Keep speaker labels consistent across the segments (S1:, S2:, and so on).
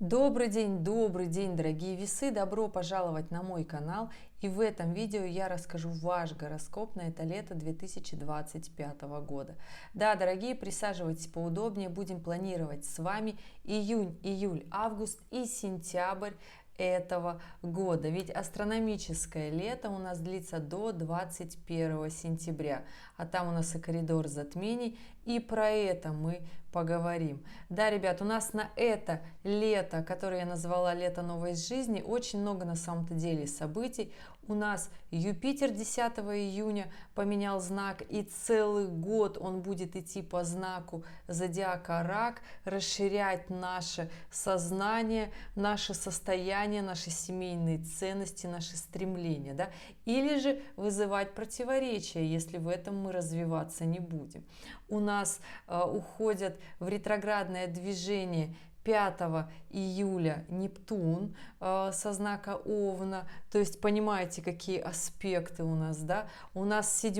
S1: Добрый день, дорогие весы! Добро пожаловать на мой канал. И в этом видео я расскажу ваш гороскоп на это лето 2025 года. Да, дорогие, присаживайтесь поудобнее. Будем планировать с вами июнь, июль, август и сентябрь этого года. Ведь астрономическое лето у нас длится до 21 сентября. А там у нас и коридор затмений. И про это мы поговорим. Да, ребят, у нас на это лето, которое я назвала «Лето новой жизни», очень много на самом-то деле событий. У нас Юпитер 10 июня поменял знак, и целый год он будет идти по знаку зодиака Рак, расширять наше сознание, наше состояние, наши семейные ценности, наши стремления, да? Или же вызывать противоречия, если в этом мы развиваться не будем. У нас уходят в ретроградное движение 5 июля Нептун со знака Овна, то есть понимаете, какие аспекты у нас, да? У нас 7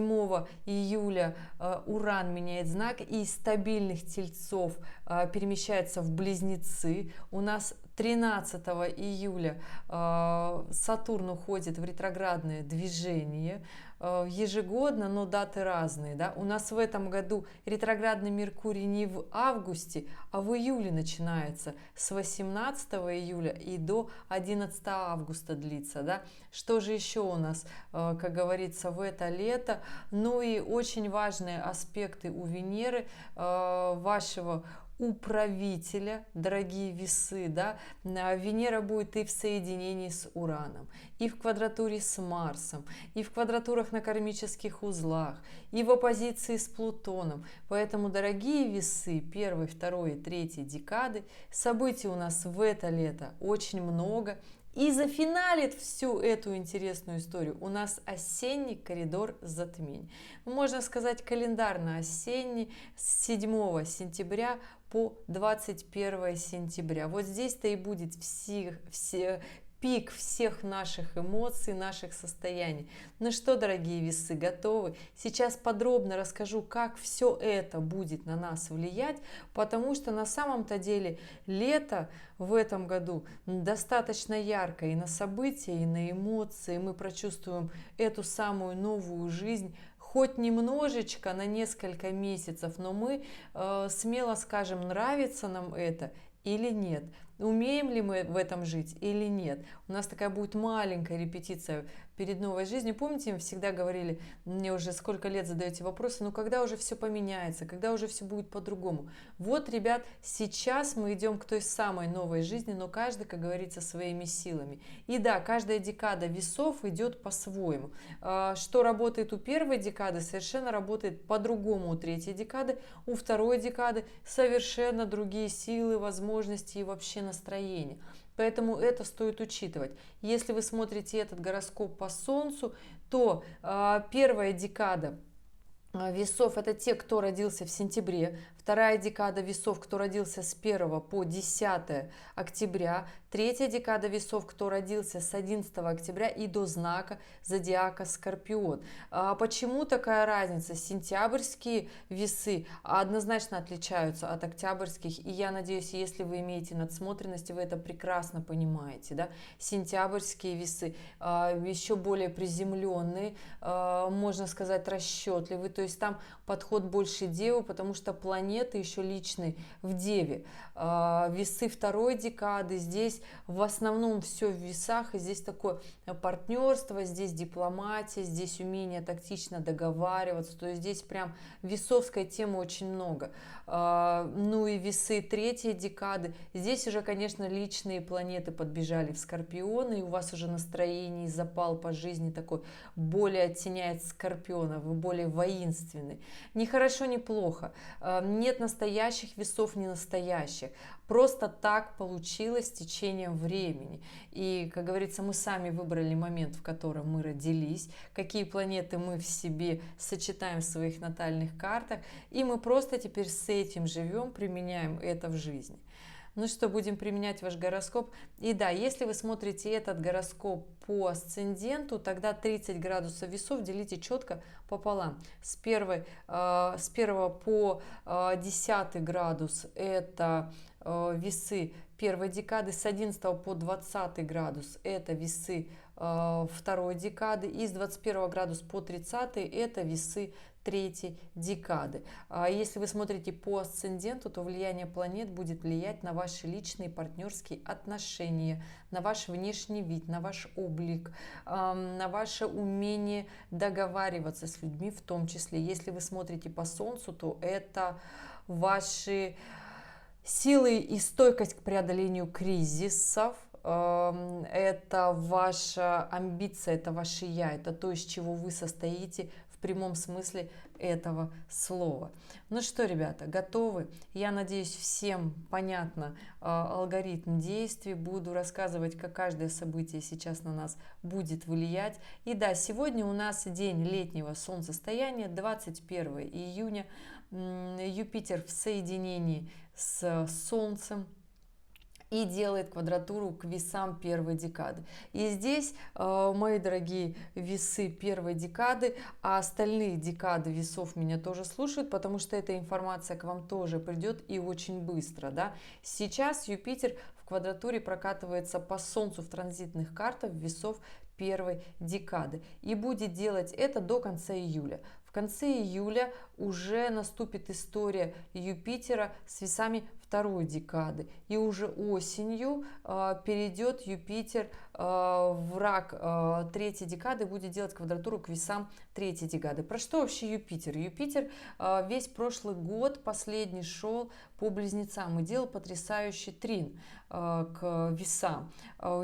S1: июля Уран меняет знак и из стабильных Тельцов перемещается в Близнецы. У нас 13 июля Сатурн уходит в ретроградное движение ежегодно, но даты разные. Да? У нас в этом году ретроградный Меркурий не в августе, а в июле начинается. С 18 июля и до 11 августа длится. Да? Что же еще у нас, как говорится, в это лето? Ну и очень важные аспекты у Венеры, вашего управителя, дорогие весы, да, Венера будет и в соединении с Ураном, и в квадратуре с Марсом, и в квадратурах на кармических узлах, и в оппозиции с Плутоном. Поэтому, дорогие весы, 1, 2, 3 декады, событий у нас в это лето очень много. И зафиналит всю эту интересную историю у нас осенний коридор затмений. Можно сказать, календарно-осенний с 7 сентября по 21 сентября. Вот здесь-то и будет пик всех наших эмоций, наших состояний. Ну что, дорогие весы, готовы? Сейчас подробно расскажу, как все это будет на нас влиять, потому что на самом-то деле лето в этом году достаточно яркое и на события, и на эмоции. Мы прочувствуем эту самую новую жизнь, хоть немножечко, на несколько месяцев, но мы смело скажем, нравится нам это или нет. Умеем ли мы в этом жить или нет? У нас такая будет маленькая репетиция перед новой жизнью. Помните, мы всегда говорили, мне уже сколько лет задаете вопросы, ну когда уже все поменяется, когда уже все будет по-другому? Вот, ребят, сейчас мы идем к той самой новой жизни, но каждый, как говорится, своими силами. И да, каждая декада весов идет по-своему. Что работает у первой декады, совершенно работает по-другому у третьей декады, у второй декады совершенно другие силы, возможности и вообще настроение. Поэтому это стоит учитывать. Если вы смотрите этот гороскоп по Солнцу, то первая декада весов — это те, кто родился в сентябре, вторая декада весов, кто родился с 1 по 10 октября, третья декада весов, кто родился с 11 октября и до знака зодиака Скорпион. Почему такая разница? Сентябрьские весы однозначно отличаются от октябрьских, и я надеюсь, если вы имеете надсмотренность, вы это прекрасно понимаете. Да? Сентябрьские весы еще более приземленные, можно сказать, расчетливые, то есть там подход больше девы, потому что планеты еще личные в деве. Весы второй декады, здесь в основном все в весах, и здесь такое партнерство, здесь дипломатия, здесь умение тактично договариваться, то есть здесь прям весовской темы очень много. Ну и весы третьей декады, здесь уже, конечно, личные планеты подбежали в Скорпионы, и у вас уже настроение и запал по жизни такой более оттеняет Скорпиона, вы более воинственный. Ни хорошо, ни плохо. Нет настоящих весов, не настоящих. Просто так получилось с течением времени. И, как говорится, мы сами выбрали момент, в котором мы родились, какие планеты мы в себе сочетаем в своих натальных картах, и мы просто теперь с этим живем, применяем это в жизни. Ну что, будем применять ваш гороскоп. И да, если вы смотрите этот гороскоп по асценденту, тогда 30 градусов весов делите четко пополам. С 1 по 10 градус это весы первой декады, с 11 по 20 градус это весы второй декады, и с 21 градуса по 30 это весы третьей декады. Если вы смотрите по асценденту, то влияние планет будет влиять на ваши личные партнерские отношения, на ваш внешний вид, на ваш облик, на ваше умение договариваться с людьми, в том числе. Если вы смотрите по Солнцу, то это ваши силы и стойкость к преодолению кризисов, это ваша амбиция, это ваше я, это то, из чего вы состоите в прямом смысле этого слова. Ну что, ребята, готовы? Я надеюсь, всем понятно алгоритм действий. Буду рассказывать, как каждое событие сейчас на нас будет влиять. И да, сегодня у нас день летнего солнцестояния, 21 июня. Юпитер в соединении с Солнцем и делает квадратуру к весам первой декады. И здесь, мои дорогие весы первой декады, а остальные декады весов меня тоже слушают, потому что эта информация к вам тоже придет и очень быстро. Да? Сейчас Юпитер в квадратуре прокатывается по Солнцу в транзитных картах весов первой декады и будет делать это до конца июля. В конце июля уже наступит история Юпитера с весами второй декады, и уже осенью перейдет Юпитер в рак третьей декады, будет делать квадратуру к весам третьей декады. Про что вообще Юпитер? Юпитер весь прошлый год последний шел по близнецам и делал потрясающий трин к весам.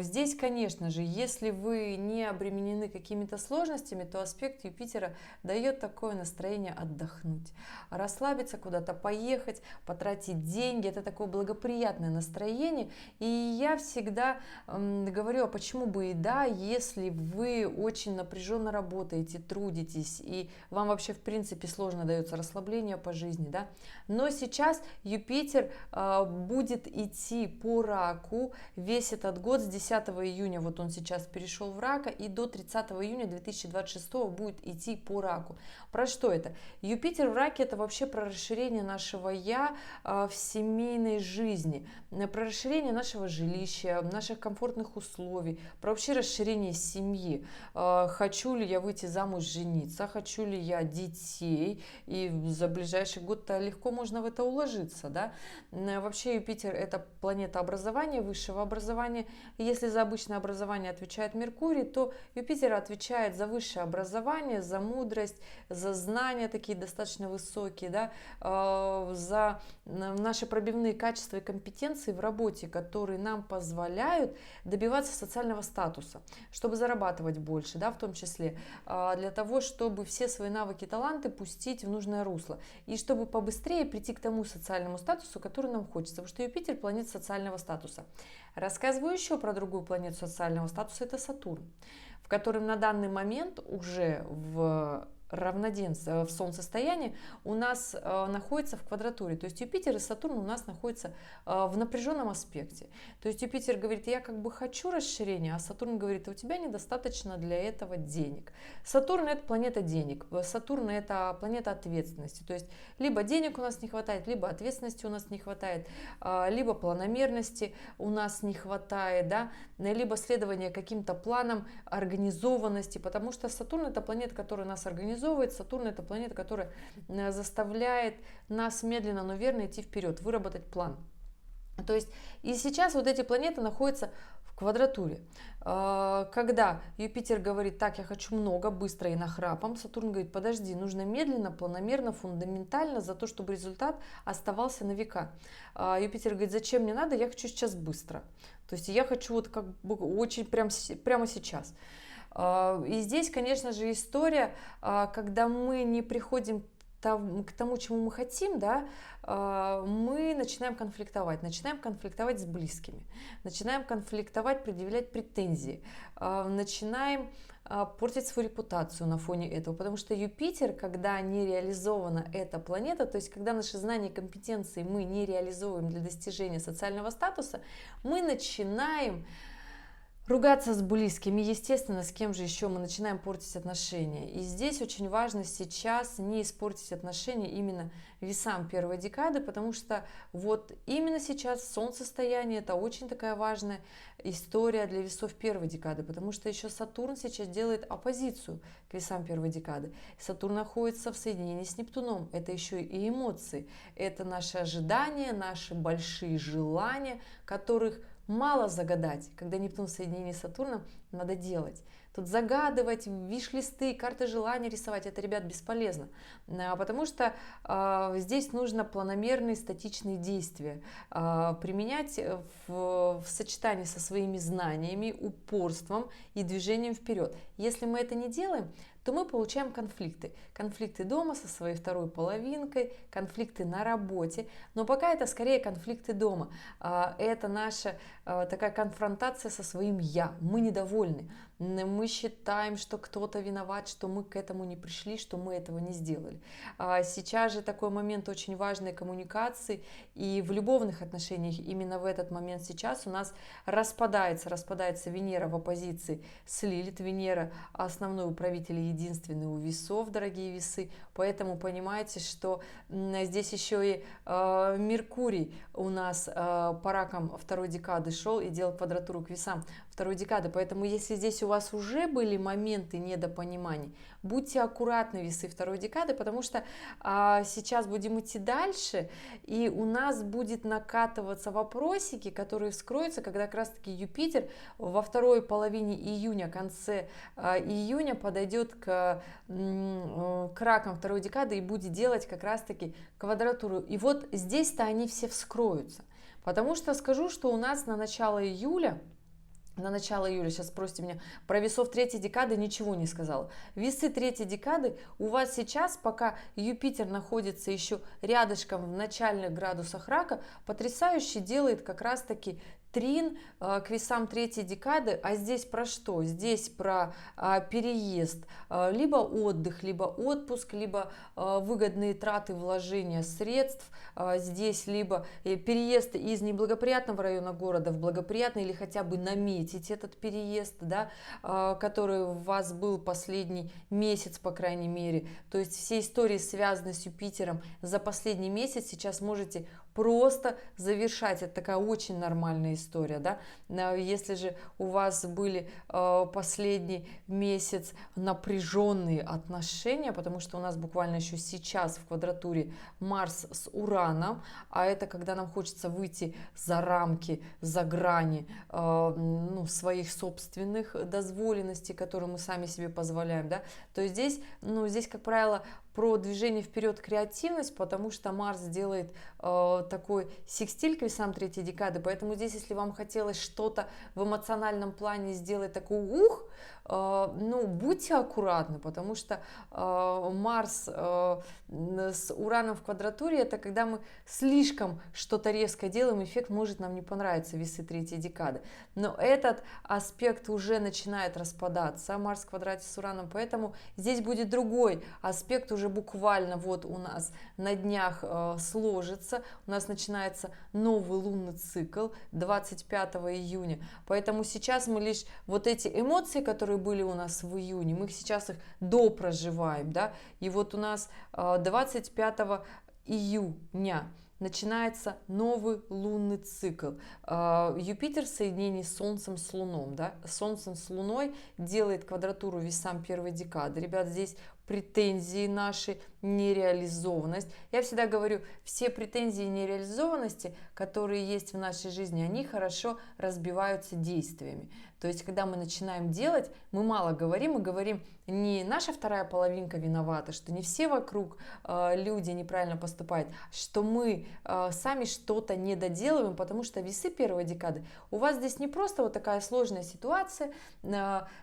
S1: Здесь, конечно же, если вы не обременены какими-то сложностями, то аспект Юпитера дает такое настроение отдохнуть, расслабиться, куда-то поехать, потратить деньги. Это такое благоприятное настроение. И я всегда говорю, а почему бы и да, если вы очень напряженно работаете, трудитесь, и вам вообще в принципе сложно дается расслабление по жизни, да? Но сейчас Юпитер будет идти по раку весь этот год, с 10 июня, вот он сейчас перешел в рака, и до 30 июня 2026 будет идти по раку. Про что это? Юпитер в раке — это вообще про расширение нашего «я» в семейной жизни, про расширение нашего жилища, наших комфортных условий, про вообще расширение семьи. Хочу ли я выйти замуж, жениться, хочу ли я детей, и за ближайший год-то легко можно в это уложиться, да? Вообще Юпитер — это планета образования, высшего образования. И если за обычное образование отвечает Меркурий, то Юпитер отвечает за высшее образование, за мудрость, за знания такие достаточно высокие, да, за наши пробивные качества и компетенции в работе, которые нам позволяют добиваться социального статуса, чтобы зарабатывать больше, да, в том числе для того, чтобы все свои навыки и таланты пустить в нужное русло, и чтобы побыстрее прийти к тому социальному статусу, который нам хочется, потому что Юпитер — планета социального статуса. Рассказываю еще про другую планету социального статуса, это Сатурн, в котором на данный момент уже в равноденствие, в солнцестоянии у нас находится в квадратуре. То есть Юпитер и Сатурн у нас находятся в напряженном аспекте. То есть Юпитер говорит, я как бы хочу расширения, а Сатурн говорит, у тебя недостаточно для этого денег. Сатурн — это планета денег, Сатурн — это планета ответственности. То есть либо денег у нас не хватает, либо ответственности у нас не хватает, либо планомерности у нас не хватает, да? Либо следования каким-то планам, организованности, потому что Сатурн — это планета, которая нас организует. Сатурн — это планета, которая заставляет нас медленно, но верно идти вперед, выработать план. То есть и сейчас вот эти планеты находятся в квадратуре. Когда Юпитер говорит, так, я хочу много, быстро и нахрапом, Сатурн говорит, подожди, нужно медленно, планомерно, фундаментально, за то, чтобы результат оставался на века. Юпитер говорит, зачем мне надо, я хочу сейчас быстро. То есть я хочу вот как бы очень прямо сейчас. И здесь, конечно же, история, когда мы не приходим к тому, чему мы хотим, да, мы начинаем конфликтовать с близкими, начинаем конфликтовать, предъявлять претензии, начинаем портить свою репутацию на фоне этого, потому что Юпитер, когда не реализована эта планета, то есть когда наши знания и компетенции мы не реализовываем для достижения социального статуса, мы начинаем ругаться с близкими, естественно, с кем же еще мы начинаем портить отношения. И здесь очень важно сейчас не испортить отношения именно весам первой декады, потому что вот именно сейчас солнцестояние — это очень такая важная история для весов первой декады, потому что еще Сатурн сейчас делает оппозицию к весам первой декады. Сатурн находится в соединении с Нептуном, это еще и эмоции, это наши ожидания, наши большие желания, которых мало загадать. Когда Нептун в соединении с Сатурном, надо делать. Тут загадывать, виш-листы, карты желаний рисовать — это, ребят, бесполезно, потому что здесь нужно планомерные статичные действия применять в сочетании со своими знаниями, упорством и движением вперед. Если мы это не делаем, то мы получаем конфликты. Конфликты дома со своей второй половинкой, конфликты на работе. Но пока это скорее конфликты дома. Это наша такая конфронтация со своим «я». Мы недовольны. Мы считаем, что кто-то виноват, что мы к этому не пришли, что мы этого не сделали. Сейчас же такой момент очень важной коммуникации. И в любовных отношениях именно в этот момент сейчас у нас распадается Венера в оппозиции с Лилит. Венера — основной управитель, единственный у весов, дорогие весы. Поэтому понимаете, что здесь еще и Меркурий у нас по ракам второй декады шел и делал квадратуру к весам второй декады. Поэтому если здесь у вас уже были моменты недопониманий, будьте аккуратны, весы второй декады, потому что сейчас будем идти дальше, и у нас будет накатываться вопросики, которые вскроются, когда как раз таки Юпитер во второй половине июня, конце июня подойдет к ракам второй декады и будет делать как раз таки квадратуру. И вот здесь-то они все вскроются. Потому что скажу, что у нас на начало июля, сейчас спросите меня, про весов третьей декады ничего не сказала. Весы третьей декады у вас сейчас, пока Юпитер находится еще рядышком в начальных градусах рака, потрясающе делает как раз таки трин к весам третьей декады. А здесь про что? Здесь про переезд, либо отдых, либо отпуск, либо выгодные траты вложения средств. Здесь либо переезд из неблагоприятного района города в благоприятный, или хотя бы наметить этот переезд, да, который у вас был последний месяц, по крайней мере. То есть все истории, связанные с Юпитером за последний месяц, сейчас можете просто завершать. Это такая очень нормальная история, да. Если же у вас были последний месяц напряженные отношения, потому что у нас буквально еще сейчас в квадратуре Марс с Ураном, а это когда нам хочется выйти за рамки, за грани своих собственных дозволенностей, которые мы сами себе позволяем, да, то здесь, как правило, про движение вперед, креативность, потому что Марс делает такой секстиль к весам третьей декады, поэтому здесь, если вам хотелось что-то в эмоциональном плане сделать такой будьте аккуратны, потому что Марс с Ураном в квадратуре — это когда мы слишком что-то резко делаем, эффект может нам не понравиться, весы третьей декады. Но этот аспект уже начинает распадаться, Марс в квадрате с Ураном, поэтому здесь будет другой аспект, уже буквально вот у нас на днях сложится, у нас начинается новый лунный цикл 25 июня, поэтому сейчас мы лишь вот эти эмоции, которые были у нас в июне, мы сейчас их допроживаем, да, и вот у нас 25 июня начинается новый лунный цикл. Юпитер в соединении с Солнцем, с Луной, да, Солнцем с Луной делает квадратуру весам первой декады. Ребят, здесь претензии наши, нереализованность. Я всегда говорю, все претензии и нереализованности, которые есть в нашей жизни, они хорошо разбиваются действиями. То есть, когда мы начинаем делать, мы мало говорим, мы говорим, не наша вторая половинка виновата, что не все вокруг люди неправильно поступают, что мы сами что-то не доделываем, потому что весы первой декады, у вас здесь не просто вот такая сложная ситуация,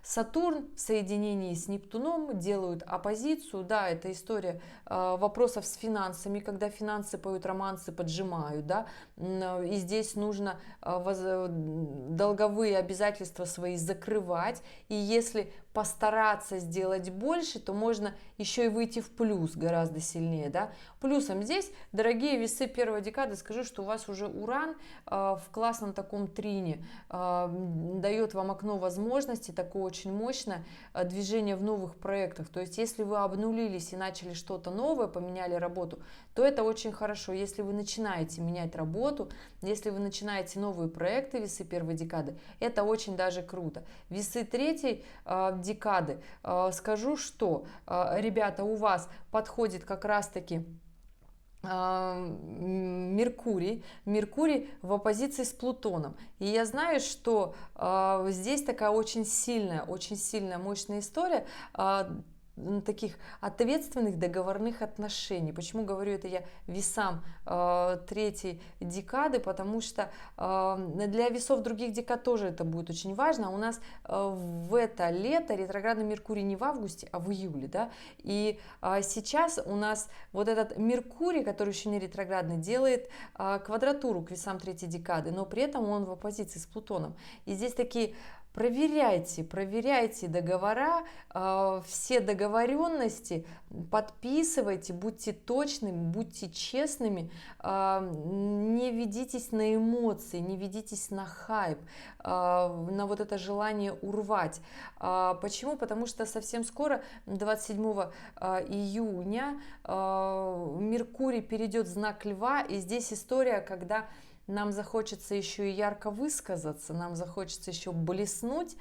S1: Сатурн в соединении с Нептуном делают оппозицию, да, это история вопросов с финансами, когда финансы поют романсы, поджимают, да, и здесь нужно долговые обязательства свои закрывать, и если постараться сделать больше, то можно еще и выйти в плюс гораздо сильнее, да. Плюсом здесь, дорогие весы первой декады, скажу, что у вас уже Уран в классном таком трине дает вам окно возможностей, такое очень мощное движение в новых проектах. То есть, если если вы обнулились и начали что-то новое, поменяли работу, то это очень хорошо. Если вы начинаете менять работу, если вы начинаете новые проекты весы первой декады, это очень даже круто. Весы третьей декады, скажу, что, ребята, у вас подходит как раз-таки Меркурий в оппозиции с Плутоном. И я знаю, что здесь такая очень сильная, мощная история таких ответственных договорных отношений. Почему говорю это я весам третьей декады? Потому что для весов других декад тоже это будет очень важно. У нас в это лето ретроградный Меркурий не в августе, а в июле, да? И сейчас у нас вот этот Меркурий, который еще не ретроградный, делает квадратуру к весам третьей декады, но при этом он в оппозиции с Плутоном. И здесь такие проверяйте договора, все договоренности, подписывайте, будьте точными, будьте честными, не ведитесь на эмоции, не ведитесь на хайп, на вот это желание урвать. Почему? Потому что совсем скоро, 27 июня, Меркурий перейдет в знак Льва, и здесь история, когда нам захочется еще и ярко высказаться, нам захочется еще блеснуть,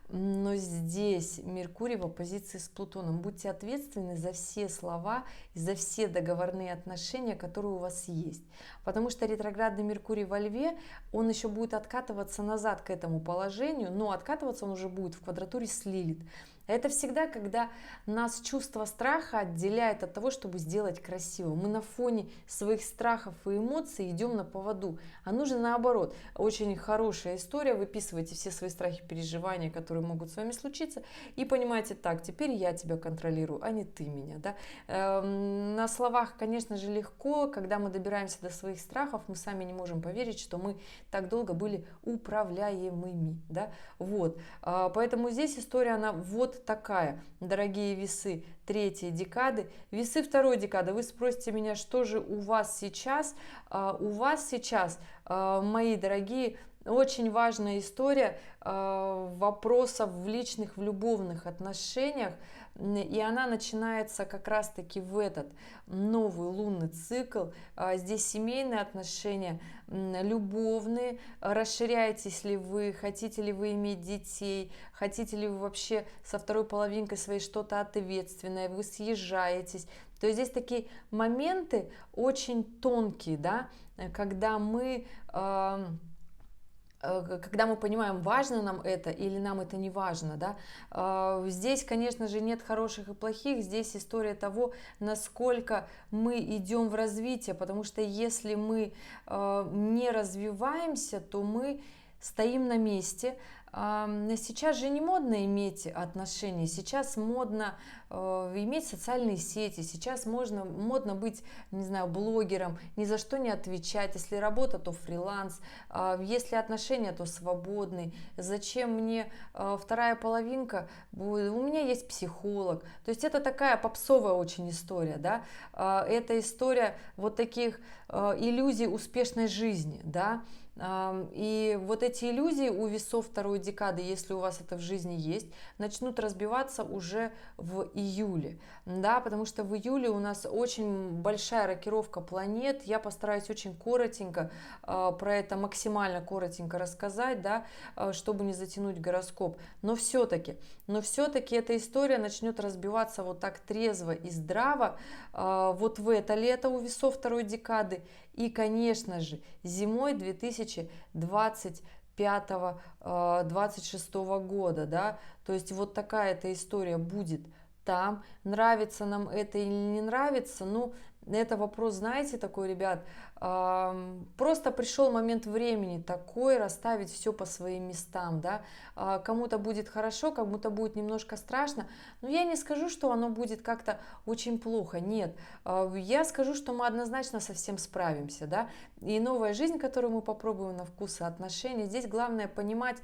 S1: но здесь Меркурий в оппозиции с Плутоном. Будьте ответственны за все слова и за все договорные отношения, которые у вас есть. Потому что ретроградный Меркурий во Льве, он еще будет откатываться назад к этому положению, но откатываться он уже будет в квадратуре с Лилит. Это всегда, когда нас чувство страха отделяет от того, чтобы сделать красиво. Мы на фоне своих страхов и эмоций идем на поводу. А нужно наоборот. Очень хорошая история. Выписывайте все свои страхи, переживания, которые могут с вами случиться. И понимаете, так, теперь я тебя контролирую, а не ты меня. Да? На словах, конечно же, легко. Когда мы добираемся до своих страхов, мы сами не можем поверить, что мы так долго были управляемыми. Да? Вот. Поэтому здесь история, она вот такая, дорогие весы третьей декады. Весы второй декады, вы спросите меня, что же у вас сейчас? У вас сейчас, мои дорогие, очень важная история вопросов в личных, в любовных отношениях, и она начинается как раз-таки в этот новый лунный цикл. Здесь семейные отношения, любовные, расширяетесь ли вы, хотите ли вы иметь детей, хотите ли вы вообще со второй половинкой своей что-то ответственное, вы съезжаетесь. То есть здесь такие моменты очень тонкие, да, когда мы понимаем, важно нам это или нам это не важно, да. Здесь, конечно же, нет хороших и плохих, здесь история того, насколько мы идем в развитие, потому что если мы не развиваемся, то мы стоим на месте. Сейчас же не модно иметь отношения, сейчас модно иметь социальные сети, сейчас модно быть, не знаю, блогером, ни за что не отвечать, если работа, то фриланс, если отношения, то свободный, зачем мне вторая половинка, у меня есть психолог, то есть это такая попсовая очень история, да, это история вот таких иллюзий успешной жизни, да. И вот эти иллюзии у весов второй декады, если у вас это в жизни есть, начнут разбиваться уже в июле, да, потому что в июле у нас очень большая рокировка планет. Я постараюсь очень коротенько про это, максимально коротенько рассказать, да, чтобы не затянуть гороскоп, но все-таки эта история начнет разбиваться вот так трезво и здраво вот в это лето у весов второй декады. И, конечно же, зимой 2025-2026 года, да, то есть вот такая эта история будет там. Нравится нам это или не нравится, ну, это вопрос, знаете, такой, ребят, просто пришел момент времени такой, расставить все по своим местам, да, кому-то будет хорошо, кому-то будет немножко страшно, но я не скажу, что оно будет как-то очень плохо, нет, я скажу, что мы однозначно со всем справимся, да, и новая жизнь, которую мы попробуем на вкус и отношения, здесь главное понимать,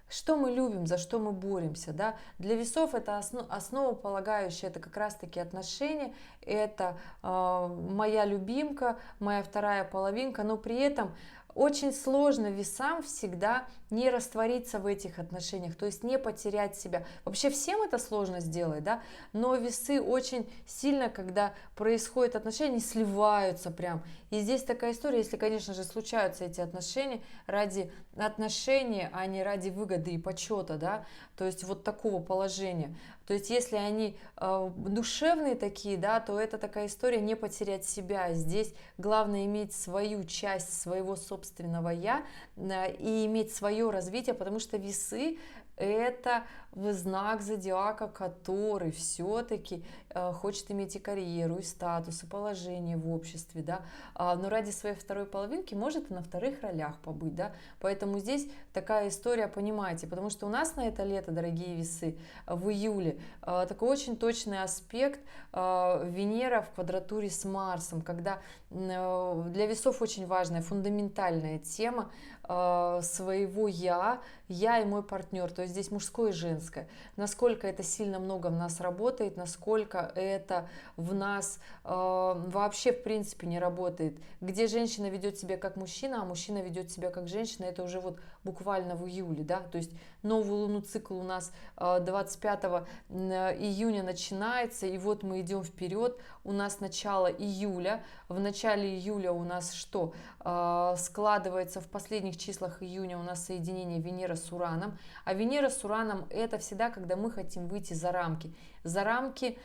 S1: что мы любим, за что мы боремся, да. Для весов это основополагающее, это как раз-таки отношения, это моя любимка, моя вторая половинка, но при этом очень сложно весам всегда не раствориться в этих отношениях, то есть не потерять себя. Вообще всем это сложно сделать, да, но весы очень сильно, когда происходят отношения, они сливаются прям. И здесь такая история, если, конечно же, случаются эти отношения ради отношений, а не ради выгоды и почета, да, то есть вот такого положения. То есть если они душевные такие, да, то это такая история не потерять себя. Здесь главное иметь свою часть своего собственного я и иметь свое развитие, потому что весы это знак зодиака, который все-таки хочет иметь и карьеру, и статус, и положение в обществе, да, но ради своей второй половинки может и на вторых ролях побыть, да, поэтому здесь такая история, понимаете, потому что у нас на это лето, дорогие весы, в июле такой очень точный аспект Венера в квадратуре с Марсом, когда для весов очень важная, фундаментальная тема своего я и мой партнер, то есть здесь мужское и женское, насколько это сильно много в нас работает, насколько это в нас вообще в принципе не работает, где женщина ведет себя как мужчина, а мужчина ведет себя как женщина, это уже вот буквально в июле, да, то есть новый лунный цикл у нас 25 июня начинается, и вот мы идем вперед, у нас начало июля, в начале июля у нас что? Складывается в последних числах июня у нас соединение Венера с Ураном, а Венера с Ураном это всегда, когда мы хотим выйти за рамки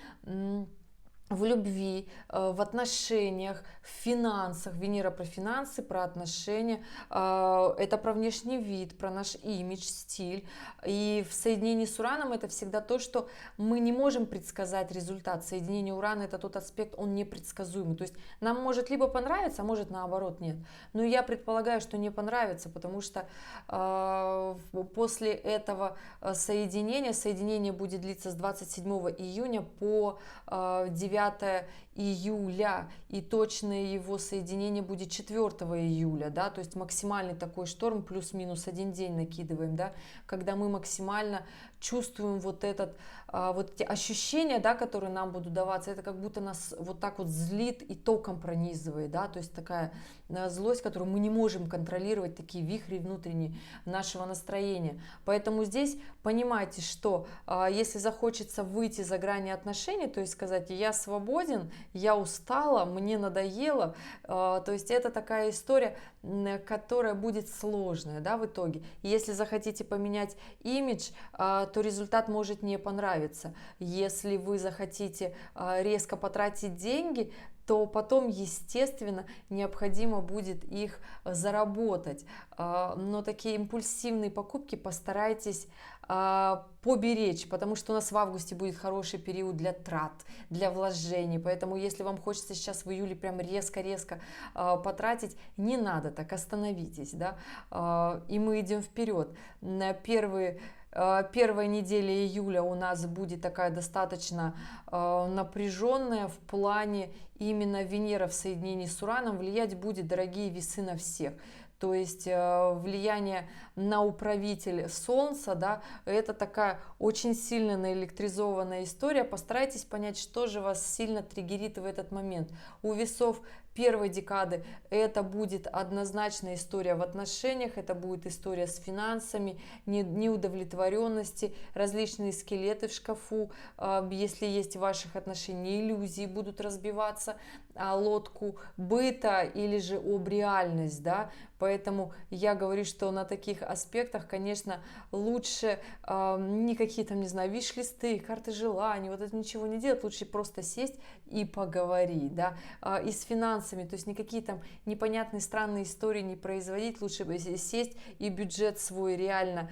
S1: в любви, в отношениях, в финансах. Венера про финансы, про отношения, это про внешний вид, про наш имидж, стиль. И в соединении с Ураном это всегда то, что мы не можем предсказать результат. Соединение Урана это тот аспект, он непредсказуемый. То есть нам может либо понравиться, а может наоборот нет. Но я предполагаю, что не понравится, потому что после этого соединение будет длиться с 27 июня по 9 июля, и точное его соединение будет 4 июля, да, то есть максимальный такой шторм, плюс-минус один день накидываем, да, когда мы максимально чувствуем вот эти ощущения, да, которые нам будут даваться, это как будто нас вот так вот злит и током пронизывает, да, то есть такая злость, которую мы не можем контролировать, такие вихри внутренние нашего настроения. Поэтому здесь понимайте, что если захочется выйти за грани отношений, то есть сказать, я свободен, я устала, мне надоело, то есть это такая история, которая будет сложная, да, в итоге. Если захотите поменять имидж, то результат может не понравиться. Если вы захотите резко потратить деньги, то потом, естественно, необходимо будет их заработать. Но такие импульсивные покупки постарайтесь поберечь, потому что у нас в августе будет хороший период для трат, для вложений. Поэтому, если вам хочется сейчас в июле прям резко-резко потратить, не надо так, остановитесь, да, и мы идем вперед. Первая неделя июля у нас будет такая достаточно напряженная в плане именно Венера в соединении с Ураном влиять будет, дорогие весы, на всех. То есть влияние на управитель Солнца, да, это такая очень сильно наэлектризованная история. Постарайтесь понять, что же вас сильно триггерит в этот момент. У весов первой декады это будет однозначно история в отношениях, это будет история с финансами, неудовлетворенности, различные скелеты в шкафу, если есть в ваших отношениях иллюзии, будут разбиваться о лодку быта или же об реальность, да, поэтому я говорю, что на таких аспектах, конечно, лучше никакие там, не знаю, виш-листы, карты желаний, вот это ничего не делать, лучше просто сесть и поговорить, да, и с финансами, то есть никакие там непонятные странные истории не производить, лучше сесть и бюджет свой реально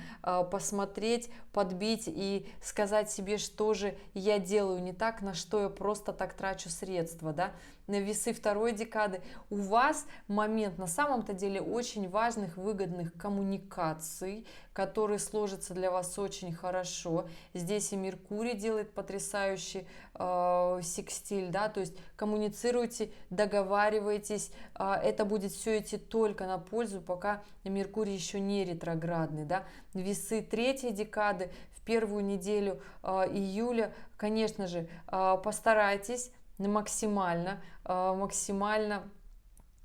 S1: посмотреть, подбить и сказать себе, что же я делаю не так, на что я просто так трачу средства, да. На весы второй декады у вас момент на самом-то деле очень важных, выгодных коммуникаций, которые сложатся для вас очень хорошо. Здесь и Меркурий делает потрясающий секстиль, да, то есть коммуницируйте, договаривайтесь, это будет все идти только на пользу, пока Меркурий еще не ретроградный, да. Весы третьей декады в первую неделю июля, конечно же, постарайтесь максимально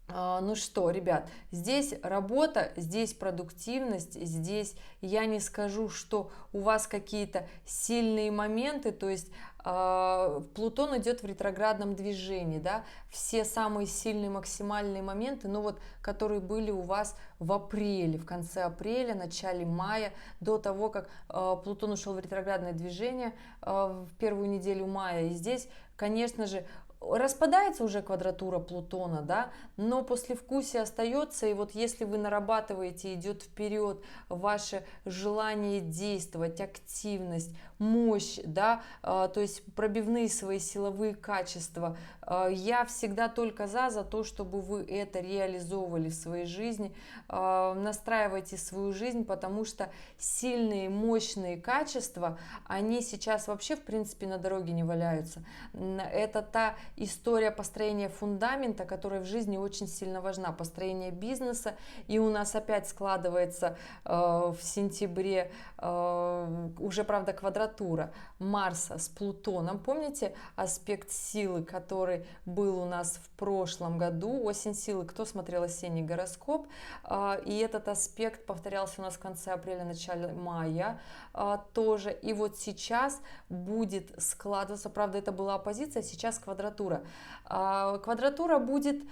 S1: Ну что, ребят, здесь работа, здесь продуктивность, здесь я не скажу, что у вас какие-то сильные моменты, то есть Плутон идет в ретроградном движении, да, все самые сильные максимальные моменты, ну вот, которые были у вас в апреле, в конце апреля, начале мая, до того, как Плутон ушел в ретроградное движение в первую неделю мая, и здесь, конечно же, распадается уже квадратура Плутона, да, но послевкусие остается, и вот если вы нарабатываете, идет вперед ваше желание действовать, активность, мощь, да, то есть пробивные свои силовые качества, я всегда только за то, чтобы вы это реализовывали в своей жизни, настраивайте свою жизнь, потому что сильные, мощные качества, они сейчас вообще, в принципе, на дороге не валяются. Это та история построения фундамента, которая в жизни очень сильно важна, построение бизнеса, и у нас опять складывается в сентябре уже, правда, квадратура Марса с Плутоном. Помните аспект силы, который был у нас в прошлом году, осень силы, кто смотрел осенний гороскоп, и этот аспект повторялся у нас в конце апреля, начале мая тоже, и вот сейчас будет складываться, правда, это была оппозиция, сейчас квадратура. Квадратура будет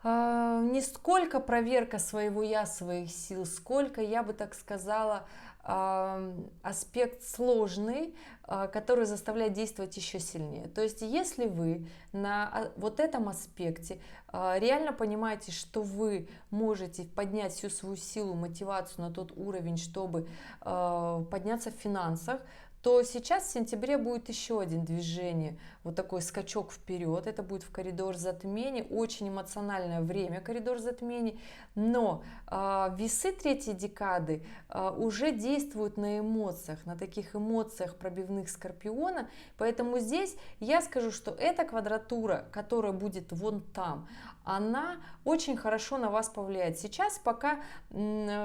S1: не сколько проверка своего я, своих сил, сколько, я бы так сказала, аспект сложный, который заставляет действовать еще сильнее. То есть если вы на вот этом аспекте реально понимаете, что вы можете поднять всю свою силу, мотивацию на тот уровень, чтобы подняться в финансах, то сейчас в сентябре будет еще один движение, вот такой скачок вперед, это будет в коридор затмений, очень эмоциональное время коридор затмений, но весы третьей декады уже действуют на эмоциях, на таких эмоциях пробивных Скорпиона, поэтому здесь я скажу, что эта квадратура, которая будет вон там, она очень хорошо на вас повлияет. Сейчас пока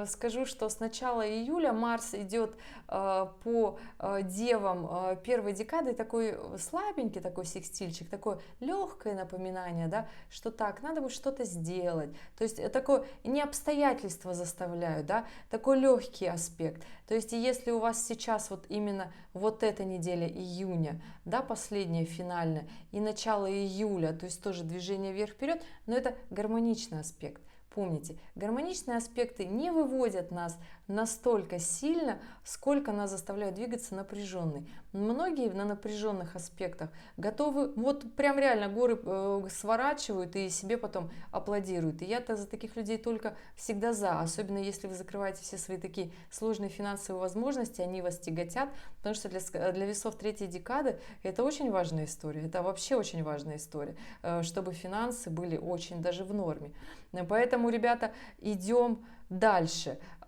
S1: скажу, что с начала июля Марс идет по девам первой декады, такой слабенький такой секстильчик, такое легкое напоминание, да, что так, надо бы что-то сделать. То есть такое не обстоятельства заставляют, да, такой легкий аспект. То есть если у вас сейчас вот именно вот эта неделя июня, да, последняя финальная, и начало июля, то есть тоже движение вверх-вперед, но это гармоничный аспект. Помните, гармоничные аспекты не выводят нас настолько сильно, сколько нас заставляют двигаться напряженный. Многие на напряженных аспектах готовы, вот прям реально горы сворачивают и себе потом аплодируют. И я-то за таких людей только всегда за, особенно если вы закрываете все свои такие сложные финансовые возможности, они вас тяготят, потому что для весов третьей декады это очень важная история, это вообще очень важная история, чтобы финансы были очень даже в норме. Поэтому, ребята, идем дальше. 5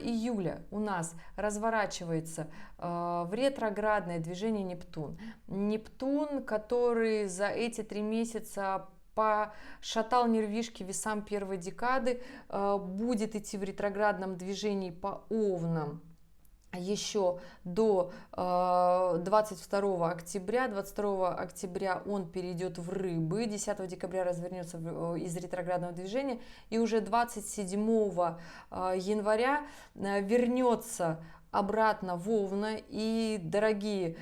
S1: июля у нас разворачивается в ретроградное движение Нептун. Нептун, который за эти 3 месяца пошатал нервишки весам первой декады, будет идти в ретроградном движении по Овнам еще до 22 октября. 22 октября он перейдет в Рыбы, 10 декабря развернется из ретроградного движения, и уже 27 января вернется обратно в Овна. И, дорогие,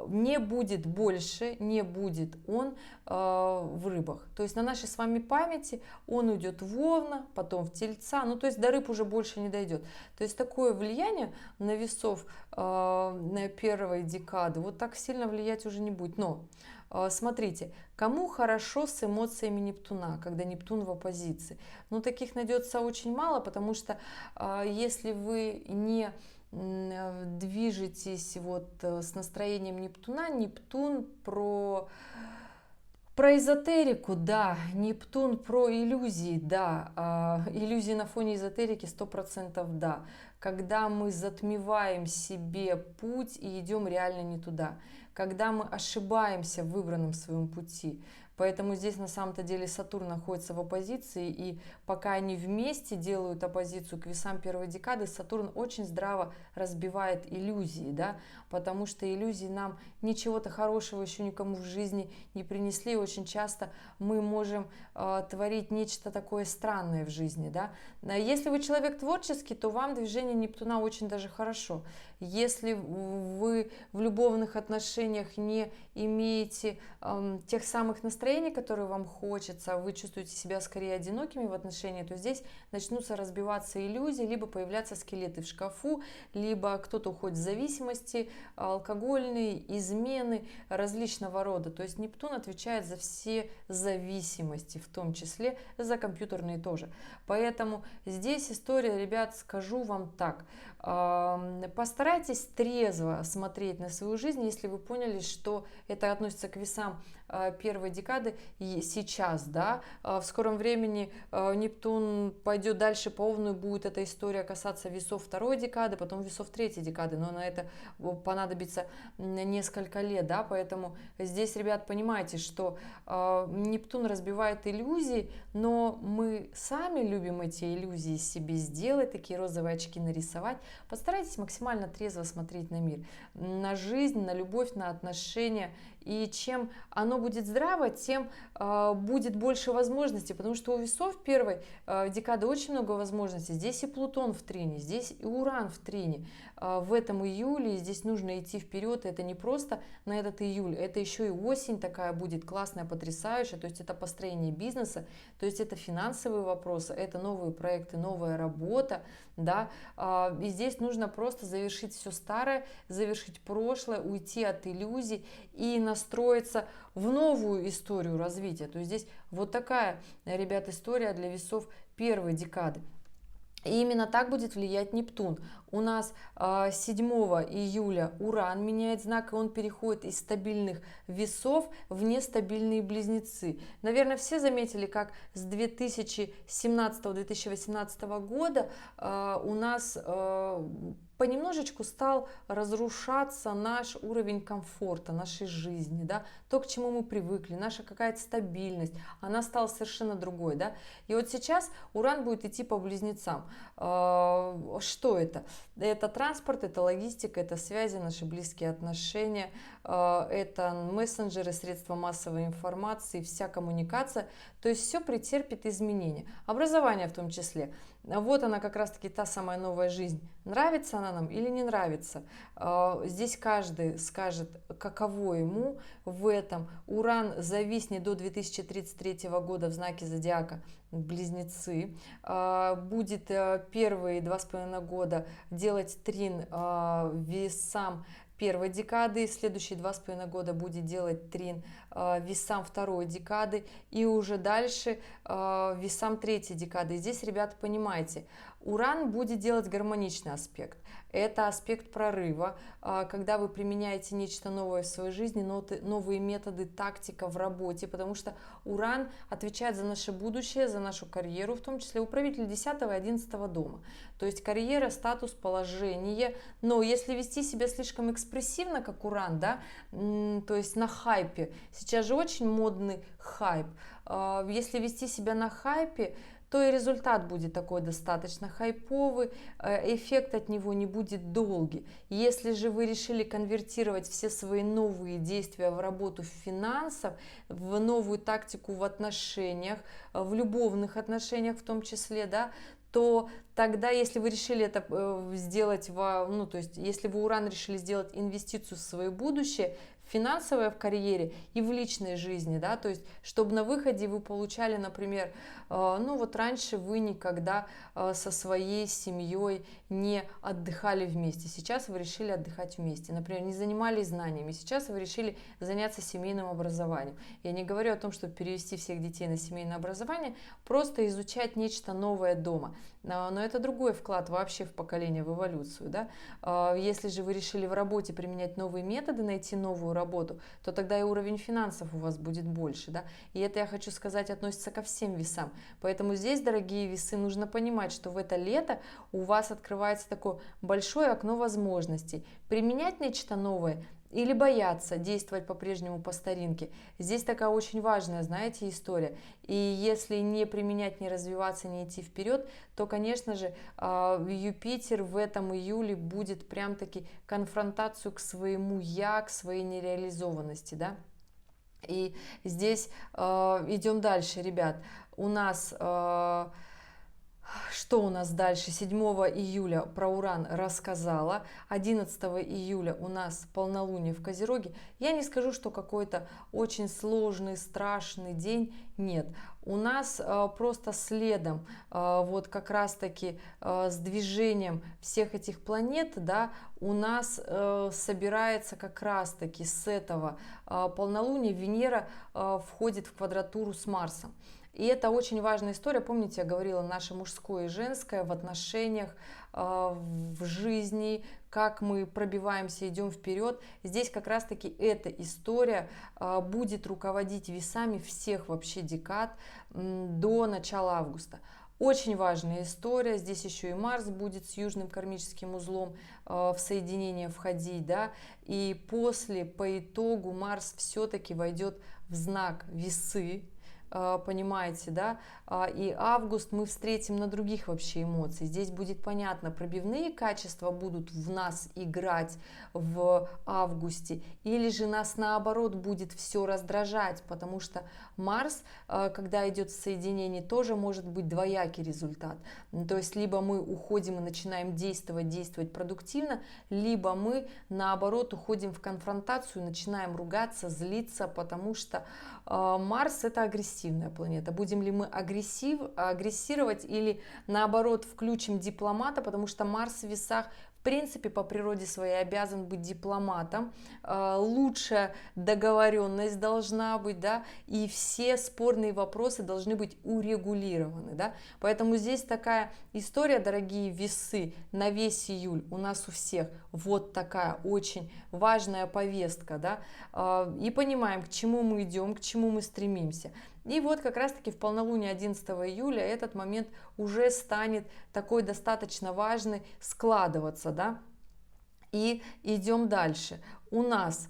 S1: не будет больше, не будет он в Рыбах. То есть на нашей с вами памяти он уйдет в Овна, потом в Тельца, ну то есть до Рыб уже больше не дойдет. То есть такое влияние на весов на первой декады вот так сильно влиять уже не будет. Но смотрите, кому хорошо с эмоциями Нептуна, когда Нептун в оппозиции? Ну таких найдется очень мало, потому что если вы не движетесь вот с настроением Нептуна, Нептун про эзотерику, да, Нептун про иллюзии, да, иллюзии на фоне эзотерики 100% да, когда мы затмеваем себе путь и идем реально не туда, когда мы ошибаемся в выбранном своем пути. Поэтому здесь на самом-то деле Сатурн находится в оппозиции, и пока они вместе делают оппозицию к весам первой декады, Сатурн очень здраво разбивает иллюзии, да, потому что иллюзии нам ничего-то хорошего еще никому в жизни не принесли. Очень часто мы можем творить нечто такое странное в жизни, да. Если вы человек творческий, то вам движение Нептуна очень даже хорошо. Если вы в любовных отношениях не имеете тех самых настроений, которые вам хочется, вы чувствуете себя скорее одинокими в отношениях, то здесь начнутся разбиваться иллюзии, либо появляться скелеты в шкафу, либо кто-то уходит в зависимости, алкогольные, измены различного рода. То есть Нептун отвечает за все зависимости, в том числе за компьютерные тоже. Поэтому здесь история, ребят, скажу вам так. Постарайтесь трезво смотреть на свою жизнь, если вы поняли, что это относится к весам первой декады и сейчас, да, в скором времени Нептун пойдет дальше по Овну, будет эта история касаться весов второй декады, потом весов третьей декады, но на это понадобится несколько лет, да, поэтому здесь, ребят, понимаете, что Нептун разбивает иллюзии, но мы сами любим эти иллюзии себе сделать, такие розовые очки нарисовать. Постарайтесь максимально трезво смотреть на мир, на жизнь, на любовь, на отношения. И чем оно будет здраво, тем будет больше возможностей, потому что у весов первой декады очень много возможностей. Здесь и Плутон в трине, здесь и Уран в трине. В этом июле здесь нужно идти вперед. Это не просто на этот июль, это еще и осень такая будет классная, потрясающая. То есть это построение бизнеса, то есть это финансовые вопросы, это новые проекты, новая работа, да. И здесь нужно просто завершить все старое, завершить прошлое, уйти от иллюзий и настроиться в новую историю развития. То есть здесь вот такая, ребят, история для весов первой декады. И именно так будет влиять Нептун. У нас 7 июля Уран меняет знак, и он переходит из стабильных весов в нестабильные близнецы. Наверное, все заметили, как с 2017-2018 года у нас понемножечку стал разрушаться наш уровень комфорта, нашей жизни, да, то, к чему мы привыкли, наша какая-то стабильность, она стала совершенно другой, да. И вот сейчас Уран будет идти по близнецам. Что это? Это транспорт, это логистика, это связи, наши близкие отношения, это мессенджеры, средства массовой информации, вся коммуникация. То есть все претерпит изменения. Образование в том числе. Вот она как раз-таки та самая новая жизнь. Нравится она нам или не нравится? Здесь каждый скажет, каково ему в этом. Уран зависнет до 2033 года в знаке зодиака Близнецы. Будет первые 2,5 года делать трин весам первой декады, следующие 2,5 года будет делать трин весам второй декады и уже дальше весам третьей декады. И здесь, ребята, понимаете, Уран будет делать гармоничный аспект. Это аспект прорыва, когда вы применяете нечто новое в своей жизни, новые методы, тактика в работе, потому что Уран отвечает за наше будущее, за нашу карьеру, в том числе управитель 10 и 11 дома. То есть карьера, статус, положение. Но если вести себя слишком экспрессивно, как Уран, да, то есть на хайпе, сейчас же очень модный хайп, если вести себя на хайпе, то и результат будет такой достаточно хайповый, эффект от него не будет долгий. Если же вы решили конвертировать все свои новые действия в работу финансов, в новую тактику в отношениях, в любовных отношениях в том числе, да, то тогда, если вы решили это сделать, то есть если вы Уран решили сделать инвестицию в свое будущее, финансовое в карьере и в личной жизни, да, то есть чтобы на выходе вы получали, например, раньше вы никогда со своей семьей не отдыхали вместе, сейчас вы решили отдыхать вместе, например, не занимались знаниями, сейчас вы решили заняться семейным образованием. Я не говорю о том, чтобы перевести всех детей на семейное образование, просто изучать нечто новое дома, но это другой вклад вообще в поколение, в эволюцию, да. Если же вы решили в работе применять новые методы, найти новую работу, то тогда и уровень финансов у вас будет больше, да. И это, я хочу сказать, относится ко всем весам. Поэтому здесь, дорогие весы, нужно понимать, что в это лето у вас открывается такое большое окно возможностей применять нечто новое или боятся действовать по-прежнему по старинке. Здесь такая очень важная, знаете, история. И если не применять, не развиваться, не идти вперед, то, конечно же, Юпитер в этом июле будет прям-таки конфронтацию к своему «я», к своей нереализованности, да. И здесь идем дальше, ребят. У нас... Что у нас дальше? 7 июля про Уран рассказала. 11 июля у нас полнолуние в Козероге. Я не скажу, что какой-то очень сложный, страшный день. Нет. У нас просто следом, вот как раз-таки с движением всех этих планет, да, у нас собирается как раз-таки с этого полнолуния Венера входит в квадратуру с Марсом. И это очень важная история. Помните, я говорила, наше мужское и женское в отношениях, в жизни, как мы пробиваемся, идем вперед. Здесь как раз-таки эта история будет руководить весами всех вообще декад до начала августа. Очень важная история. Здесь еще и Марс будет с южным кармическим узлом в соединение входить, да. И после, по итогу, Марс все-таки войдет в знак Весы. Понимаете, да, и август мы встретим на других вообще эмоций. Здесь будет понятно, пробивные качества будут в нас играть в августе, или же нас наоборот будет все раздражать, потому что Марс, когда идет в соединении, тоже может быть двоякий результат. То есть либо мы уходим и начинаем действовать продуктивно, либо мы наоборот уходим в конфронтацию, начинаем ругаться, злиться, потому что Марс это агрессивная планета. Будем ли мы агрессировать или наоборот включим дипломата, потому что Марс в весах в принципе по природе своей обязан быть дипломатом, лучшая договоренность должна быть, да, и все спорные вопросы должны быть урегулированы, да, поэтому здесь такая история, дорогие весы, на весь июль у нас у всех вот такая очень важная повестка, да, и понимаем, к чему мы идем, к чему мы стремимся. И вот как раз-таки в полнолуние 11 июля этот момент уже станет такой достаточно важный складываться, да. И идем дальше. У нас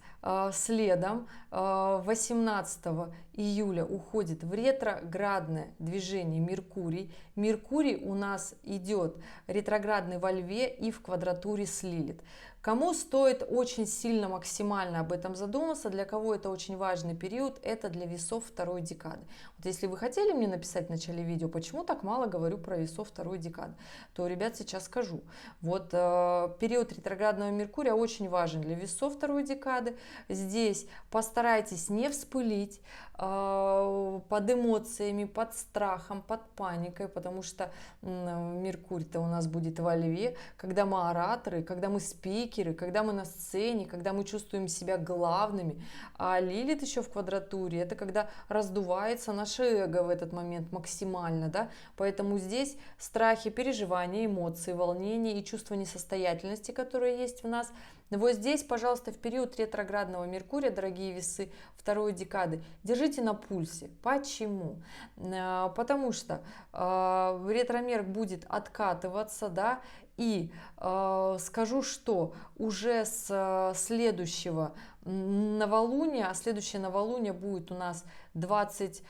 S1: следом 18 июля уходит в ретроградное движение Меркурий. Меркурий у нас идет ретроградный во Льве и в квадратуре с Лилит. Кому стоит очень сильно, максимально об этом задуматься, для кого это очень важный период, это для весов второй декады. Вот если вы хотели мне написать в начале видео, почему так мало говорю про весов второй декады, то, ребят, сейчас скажу. Вот период ретроградного Меркурия очень важен для весов второй декады. Здесь постарайтесь не вспылить под эмоциями, под страхом, под паникой, потому что Меркурий-то у нас будет во Льве, когда мы ораторы, когда мы спикеры, когда мы на сцене, когда мы чувствуем себя главными. А Лилит еще в квадратуре, это когда раздувается наше эго в этот момент максимально, да, поэтому здесь страхи, переживания, эмоции, волнения и чувство несостоятельности, которые есть в нас. Вот здесь, пожалуйста, в период ретроградного Меркурия, дорогие весы второй декады, держите на пульсе. Почему? Потому что ретромерк будет откатываться, да, и скажу, что уже с следующего новолуния, а следующее новолуние будет у нас 25,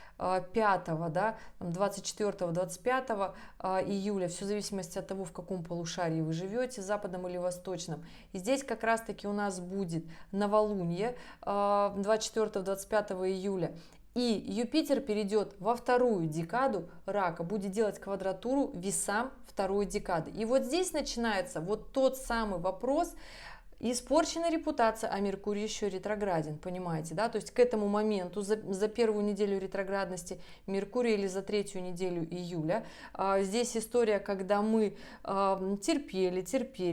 S1: да, 24-25 июля, все в зависимости от того, в каком полушарии вы живете, западном или восточном. И здесь как раз-таки у нас будет новолуние 24-25 июля. И Юпитер перейдет во вторую декаду рака, будет делать квадратуру весам второй декады. И вот здесь начинается вот тот самый вопрос. Испорчена репутация, а Меркурий еще ретрограден, понимаете, да? То есть к этому моменту, за первую неделю ретроградности Меркурия или за третью неделю июля, здесь история, когда мы терпели,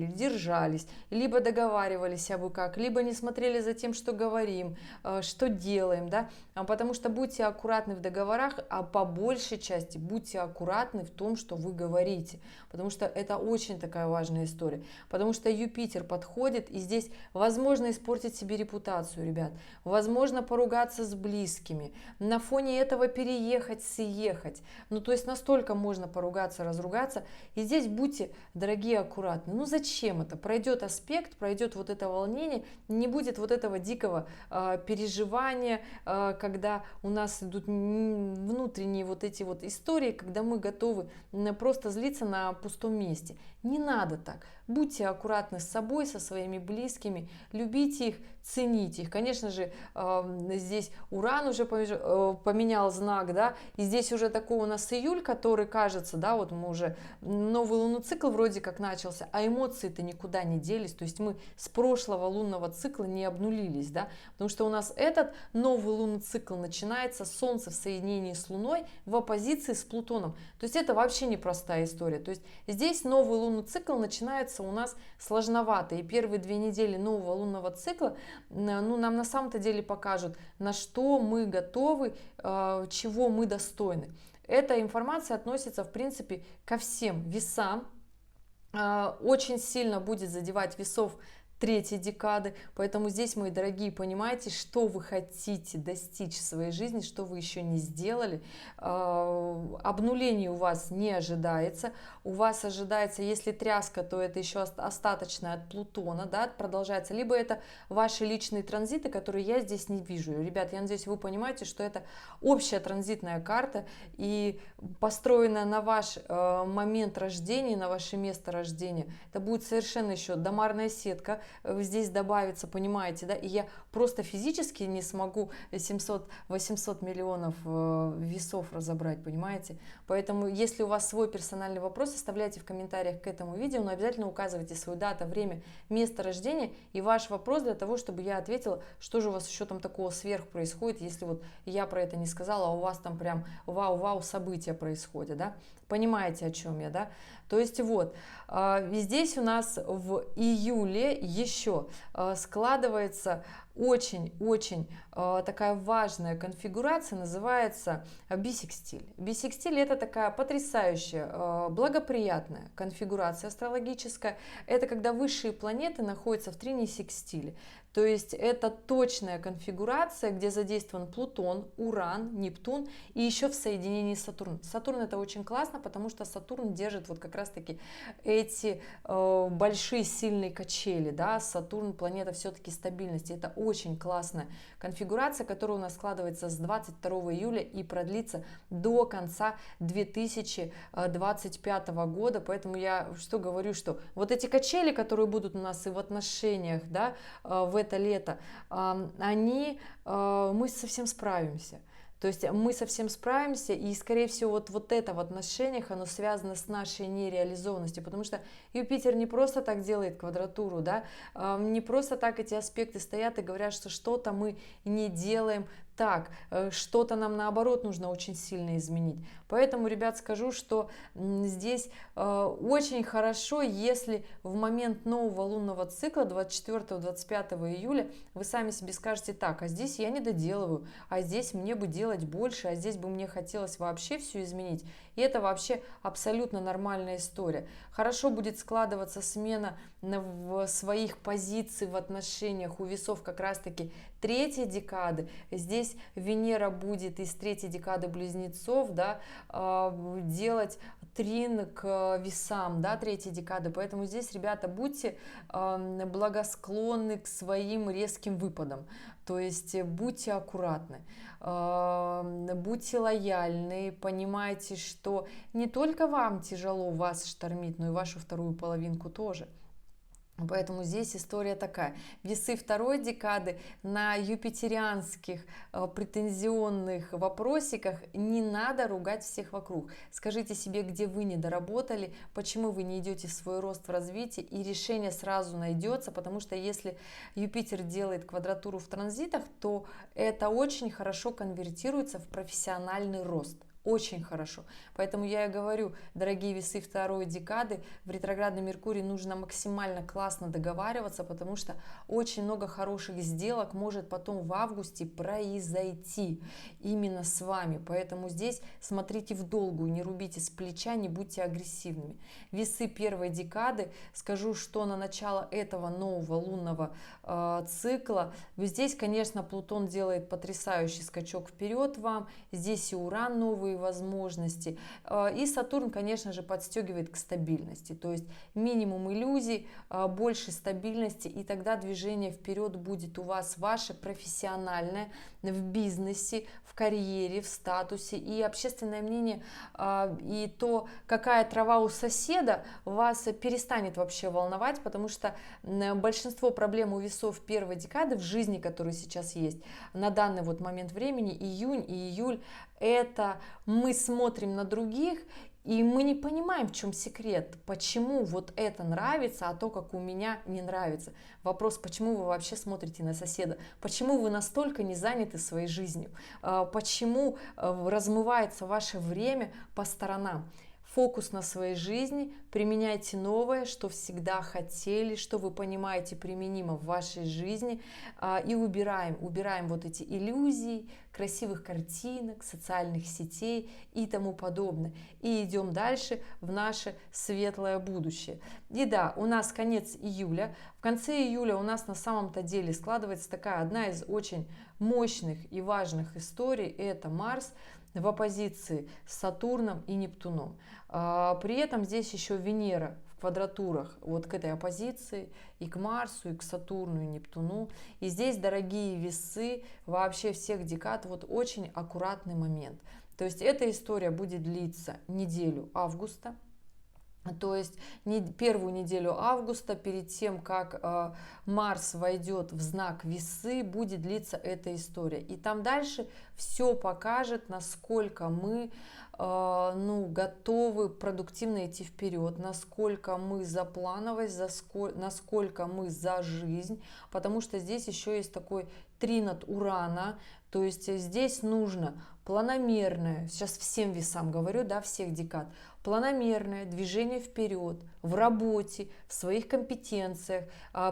S1: держались, либо договаривались абы как, либо не смотрели за тем, что говорим, что делаем, да? Потому что будьте аккуратны в договорах, а по большей части будьте аккуратны в том, что вы говорите, потому что это очень такая важная история, потому что Юпитер подходит и здесь возможно испортить себе репутацию, ребят, возможно поругаться с близкими, на фоне этого переехать, съехать. Ну, то есть настолько можно поругаться, разругаться. И здесь будьте, дорогие, аккуратны. Ну, зачем это? Пройдет аспект, пройдет вот это волнение, не будет вот этого дикого переживания, когда у нас идут внутренние вот эти вот истории, когда мы готовы просто злиться на пустом месте. Не надо так. Будьте аккуратны с собой, со своими близкими, любите их, цените их. Конечно же, здесь Уран уже поменял знак, да, и здесь уже такой у нас июль, который кажется, да, вот мы уже новый лунный цикл вроде как начался, а эмоции-то никуда не делись, то есть мы с прошлого лунного цикла не обнулились, да, потому что у нас этот новый лунный цикл начинается Солнце в соединении с Луной в оппозиции с Плутоном, то есть это вообще непростая история, то есть здесь новый лунный цикл начинается у нас сложновато, и первые 2 недели нового лунного цикла, ну, нам на самом-то деле покажут, на что мы готовы, чего мы достойны. Эта информация относится, в принципе, ко всем весам, очень сильно будет задевать весов 3-й декады, поэтому здесь, мои дорогие, понимаете, что вы хотите достичь в своей жизни, что вы еще не сделали. Обнуление у вас не ожидается, у вас ожидается, если тряска, то это еще остаточная от Плутона, да, продолжается, либо это ваши личные транзиты, которые я здесь не вижу. Ребят, я надеюсь, вы понимаете, что это общая транзитная карта и построена на ваш момент рождения, на ваше место рождения. Это будет совершенно еще домарная сетка здесь добавится, понимаете, да, и я просто физически не смогу 700-800 миллионов весов разобрать, понимаете, поэтому если у вас свой персональный вопрос, оставляйте в комментариях к этому видео, но обязательно указывайте свою дату, время, место рождения и ваш вопрос для того, чтобы я ответила, что же у вас еще там такого сверх происходит, если вот я про это не сказала, а у вас там прям вау-вау события происходят, да, понимаете, о чем я, да, то есть вот, здесь у нас в июле еще складывается очень-очень такая важная конфигурация, называется бисекстиль. Бисекстиль — это такая потрясающая, благоприятная конфигурация астрологическая. Это когда высшие планеты находятся в трине секстиле. То есть это точная конфигурация, где задействован Плутон, Уран, Нептун и еще в соединении Сатурн. Сатурн — это очень классно, потому что Сатурн держит вот как раз-таки эти большие сильные качели. Да? Сатурн — планета все-таки стабильности. Это очень классная конфигурация, которая у нас складывается с 22 июля и продлится до конца 2025 года. Поэтому я что говорю, что вот эти качели, которые будут у нас и в отношениях, да, в это лето, мы совсем справимся. То есть мы совсем справимся, и, скорее всего, вот это в отношениях, оно связано с нашей нереализованностью, потому что Юпитер не просто так делает квадратуру, да, не просто так эти аспекты стоят и говорят, что что-то мы не делаем так, что-то нам наоборот нужно очень сильно изменить. Поэтому, ребят, скажу, что здесь очень хорошо, если в момент нового лунного цикла 24-25 июля вы сами себе скажете: так, а здесь я не доделываю, а здесь мне бы делать больше, а здесь бы мне хотелось вообще все изменить. И это вообще абсолютно нормальная история. Хорошо будет складываться смена в своих позиций в отношениях у весов как раз-таки 3-й декады. Здесь Венера будет из 3-й декады Близнецов, да, делать трин к весам, да, 3-й декады. Поэтому здесь, ребята, будьте благосклонны к своим резким выпадам. То есть будьте аккуратны, будьте лояльны, понимайте, что не только вам тяжело, вас штормит, но и вашу вторую половинку тоже. Поэтому здесь история такая. Весы 2-й декады на юпитерианских претензионных вопросиках не надо ругать всех вокруг. Скажите себе, где вы не доработали, почему вы не идете в свой рост в развитии, и решение сразу найдется, потому что если Юпитер делает квадратуру в транзитах, то это очень хорошо конвертируется в профессиональный рост. очень хорошо. Поэтому я и говорю, дорогие весы второй декады, в ретроградный Меркурий нужно максимально классно договариваться, потому что очень много хороших сделок может потом в августе произойти именно с вами. Поэтому здесь смотрите в долгую, не рубите с плеча, не будьте агрессивными. Весы первой декады, скажу, что на начало этого нового лунного цикла, здесь, конечно, Плутон делает потрясающий скачок вперед вам, здесь и Уран новые возможности, и Сатурн, конечно же, подстегивает к стабильности, то есть минимум иллюзий, больше стабильности, и тогда движение вперед будет у вас ваше профессиональное, в бизнесе, в карьере, в статусе, и общественное мнение, и то, какая трава у соседа, вас перестанет вообще волновать, потому что большинство проблем у весов первой декады в жизни, которые сейчас есть, на данный вот момент времени, июнь и июль, это мы смотрим на других, и мы не понимаем, в чем секрет, почему вот это нравится, а то, как у меня, не нравится. Вопрос, почему вы вообще смотрите на соседа, почему вы настолько не заняты своей жизнью, почему размывается ваше время по сторонам. Фокус на своей жизни, применяйте новое, что всегда хотели, что вы понимаете применимо в вашей жизни, и убираем вот эти иллюзии, красивых картинок, социальных сетей и тому подобное. И идем дальше в наше светлое будущее. И да, у нас конец июля. В конце июля у нас на самом-то деле складывается такая одна из очень мощных и важных историй. Это Марс в оппозиции с Сатурном и Нептуном. При этом здесь еще Венера в квадратурах вот к этой оппозиции, и к Марсу, и к Сатурну, и Нептуну. И здесь, дорогие весы, вообще всех декад, вот очень аккуратный момент. То есть эта история будет длиться неделю августа. То есть первую неделю августа, перед тем, как Марс войдет в знак Весы, будет длиться эта история. И там дальше все покажет, насколько мы готовы продуктивно идти вперед, насколько мы за плановость, насколько мы за жизнь, потому что здесь еще есть такой тринод Урана, то есть здесь нужно планомерное, сейчас всем весам говорю, да, всех декад, планомерное движение вперед в работе, в своих компетенциях,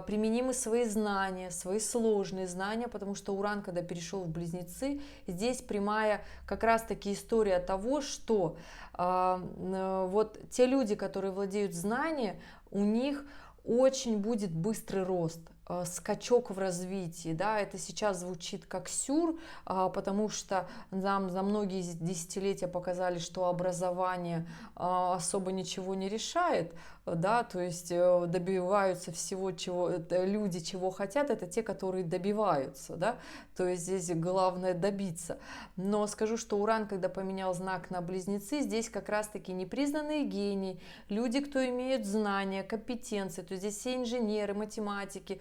S1: применимы свои знания, свои сложные знания, потому что Уран, когда перешел в Близнецы, здесь прямая как раз-таки история того, что вот те люди, которые владеют знанием, у них очень будет быстрый рост, скачок в развитии, да, это сейчас звучит как сюр, потому что нам за многие десятилетия показали, что образование особо ничего не решает, да, то есть добиваются всего, чего люди чего хотят, это те, которые добиваются, да, то есть здесь главное добиться. Но скажу, что Уран, когда поменял знак на Близнецы, здесь как раз-таки непризнанные гении, люди, кто имеют знания, компетенции, то есть здесь все инженеры, математики,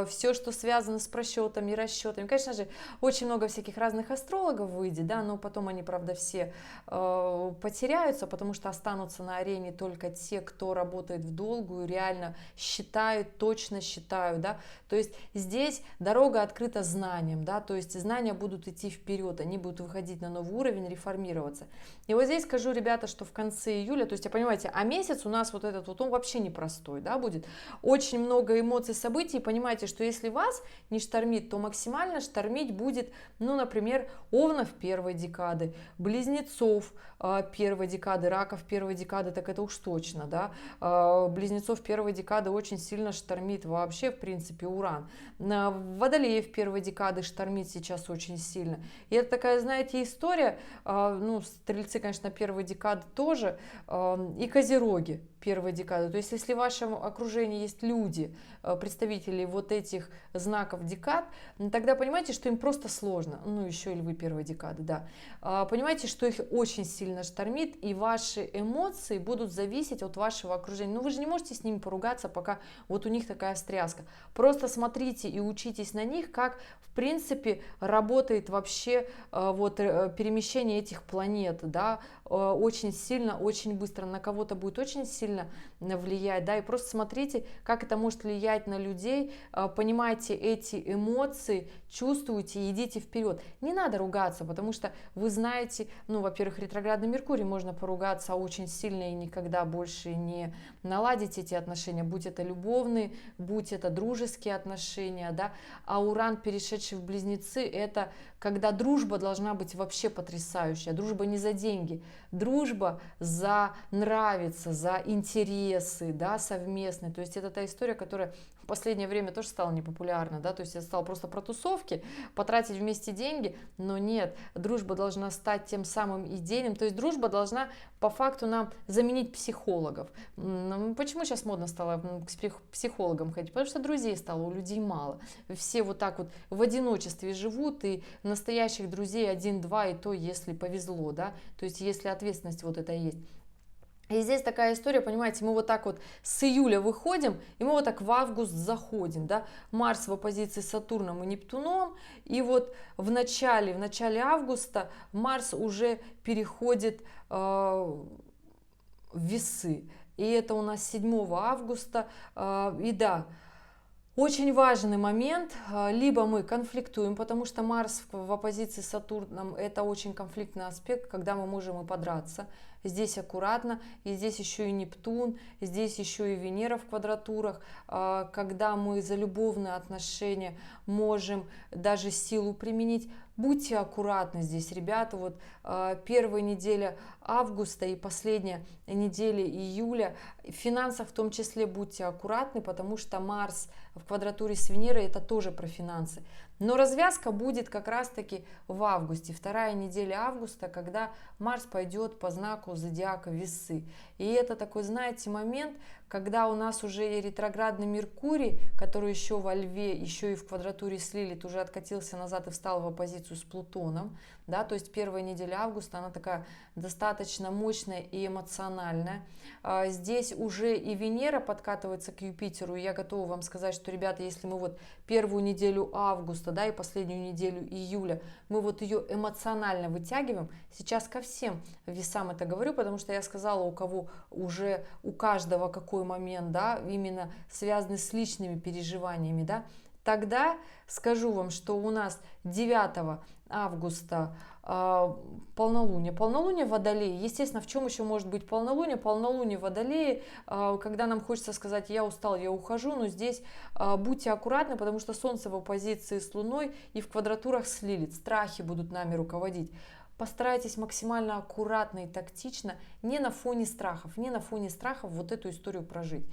S1: все, что связано с просчетами, расчетами. Конечно же, очень много всяких разных астрологов выйдет, да, но потом они, правда, все потеряются, потому что останутся на арене только те, кто работает в долгую, реально считают, точно считают, да. То есть здесь дорога открыта знаниям, да, то есть знания будут идти вперед, они будут выходить на новый уровень, реформироваться. И вот здесь скажу, ребята, что в конце июля, то есть, понимаете, а месяц у нас вот этот вот, он вообще непростой, да, будет. Очень много эмоций, событий, понимаете, что если вас не штормит, то максимально штормить будет, ну, например, Овнов первой декады, Близнецов первой декады, Раков первой декады, так это уж точно, да, Близнецов первой декады очень сильно штормит вообще, в принципе, Уран. Водолеев первой декады штормит сейчас очень сильно. И это такая, знаете, история, ну, Стрельцы, конечно, первой декады тоже, и Козероги первой декады. То есть, если в вашем окружении есть люди, представители вот этих знаков декад, тогда понимаете, что им просто сложно. Ну, еще и львы первой декады, да. Понимаете, что их очень сильно штормит, и ваши эмоции будут зависеть от вашего окружения. Ну, вы же не можете с ними поругаться, пока вот у них такая встряска. Просто смотрите и учитесь на них, как, в принципе, работает вообще вот перемещение этих планет, да, очень сильно, очень быстро. На кого-то будет очень сильно сильно влияет, да, и просто смотрите, как это может влиять на людей, понимайте эти эмоции, чувствуйте и идите вперед. Не надо ругаться, потому что вы знаете, ну, во-первых, ретроградный Меркурий, можно поругаться очень сильно и никогда больше не наладить эти отношения, будь это любовные, будь это дружеские отношения, да, а Уран, перешедший в Близнецы, это когда дружба должна быть вообще потрясающая, дружба не за деньги, дружба за нравится, за интересы, да, совместные, то есть это та история, которая в последнее время тоже стала непопулярна, да, то есть это стало просто про тусовки, потратить вместе деньги, но нет, дружба должна стать тем самым идейным, то есть дружба должна по факту нам заменить психологов. Почему сейчас модно стало к психологам ходить? Потому что друзей стало у людей мало, все вот так вот в одиночестве живут, и настоящих друзей один-два, и то, если повезло, да, то есть если ответственность вот это есть. И здесь такая история, понимаете, мы вот так вот с июля выходим, и мы вот так в август заходим, да, Марс в оппозиции с Сатурном и Нептуном, и вот в начале августа Марс уже переходит в Весы, и это у нас 7 августа, и да, очень важный момент, либо мы конфликтуем, потому что Марс в оппозиции с Сатурном это очень конфликтный аспект, когда мы можем и подраться, здесь аккуратно, и здесь еще и Нептун, здесь еще и Венера в квадратурах, когда мы за любовные отношения можем даже силу применить. Будьте аккуратны здесь, ребята, вот первая неделя августа и последняя неделя июля, в финансах в том числе будьте аккуратны, потому что Марс в квадратуре с Венерой это тоже про финансы. Но развязка будет как раз-таки в августе, вторая неделя августа, когда Марс пойдет по знаку зодиака Весы. И это такой, знаете, момент, когда у нас уже и ретроградный Меркурий, который еще во Льве, еще и в квадратуре с Лилит, уже откатился назад и встал в оппозицию с Плутоном. Да, то есть первая неделя августа, она такая достаточно мощная и эмоциональная. Здесь уже и Венера подкатывается к Юпитеру, и я готова вам сказать, что, ребята, если мы вот первую неделю августа, да, и последнюю неделю июля, мы вот ее эмоционально вытягиваем, сейчас ко всем весам это говорю, потому что я сказала, у кого уже, у каждого какой момент, да, именно связанный с личными переживаниями, да, тогда скажу вам, что у нас 9 августа полнолуние в Водолее. Естественно, в чем еще может быть полнолуние? Полнолуние в Водолее, когда нам хочется сказать, я устал, я ухожу, но здесь будьте аккуратны, потому что Солнце в оппозиции с Луной и в квадратурах с Лилит. Страхи будут нами руководить. Постарайтесь максимально аккуратно и тактично, не на фоне страхов вот эту историю прожить.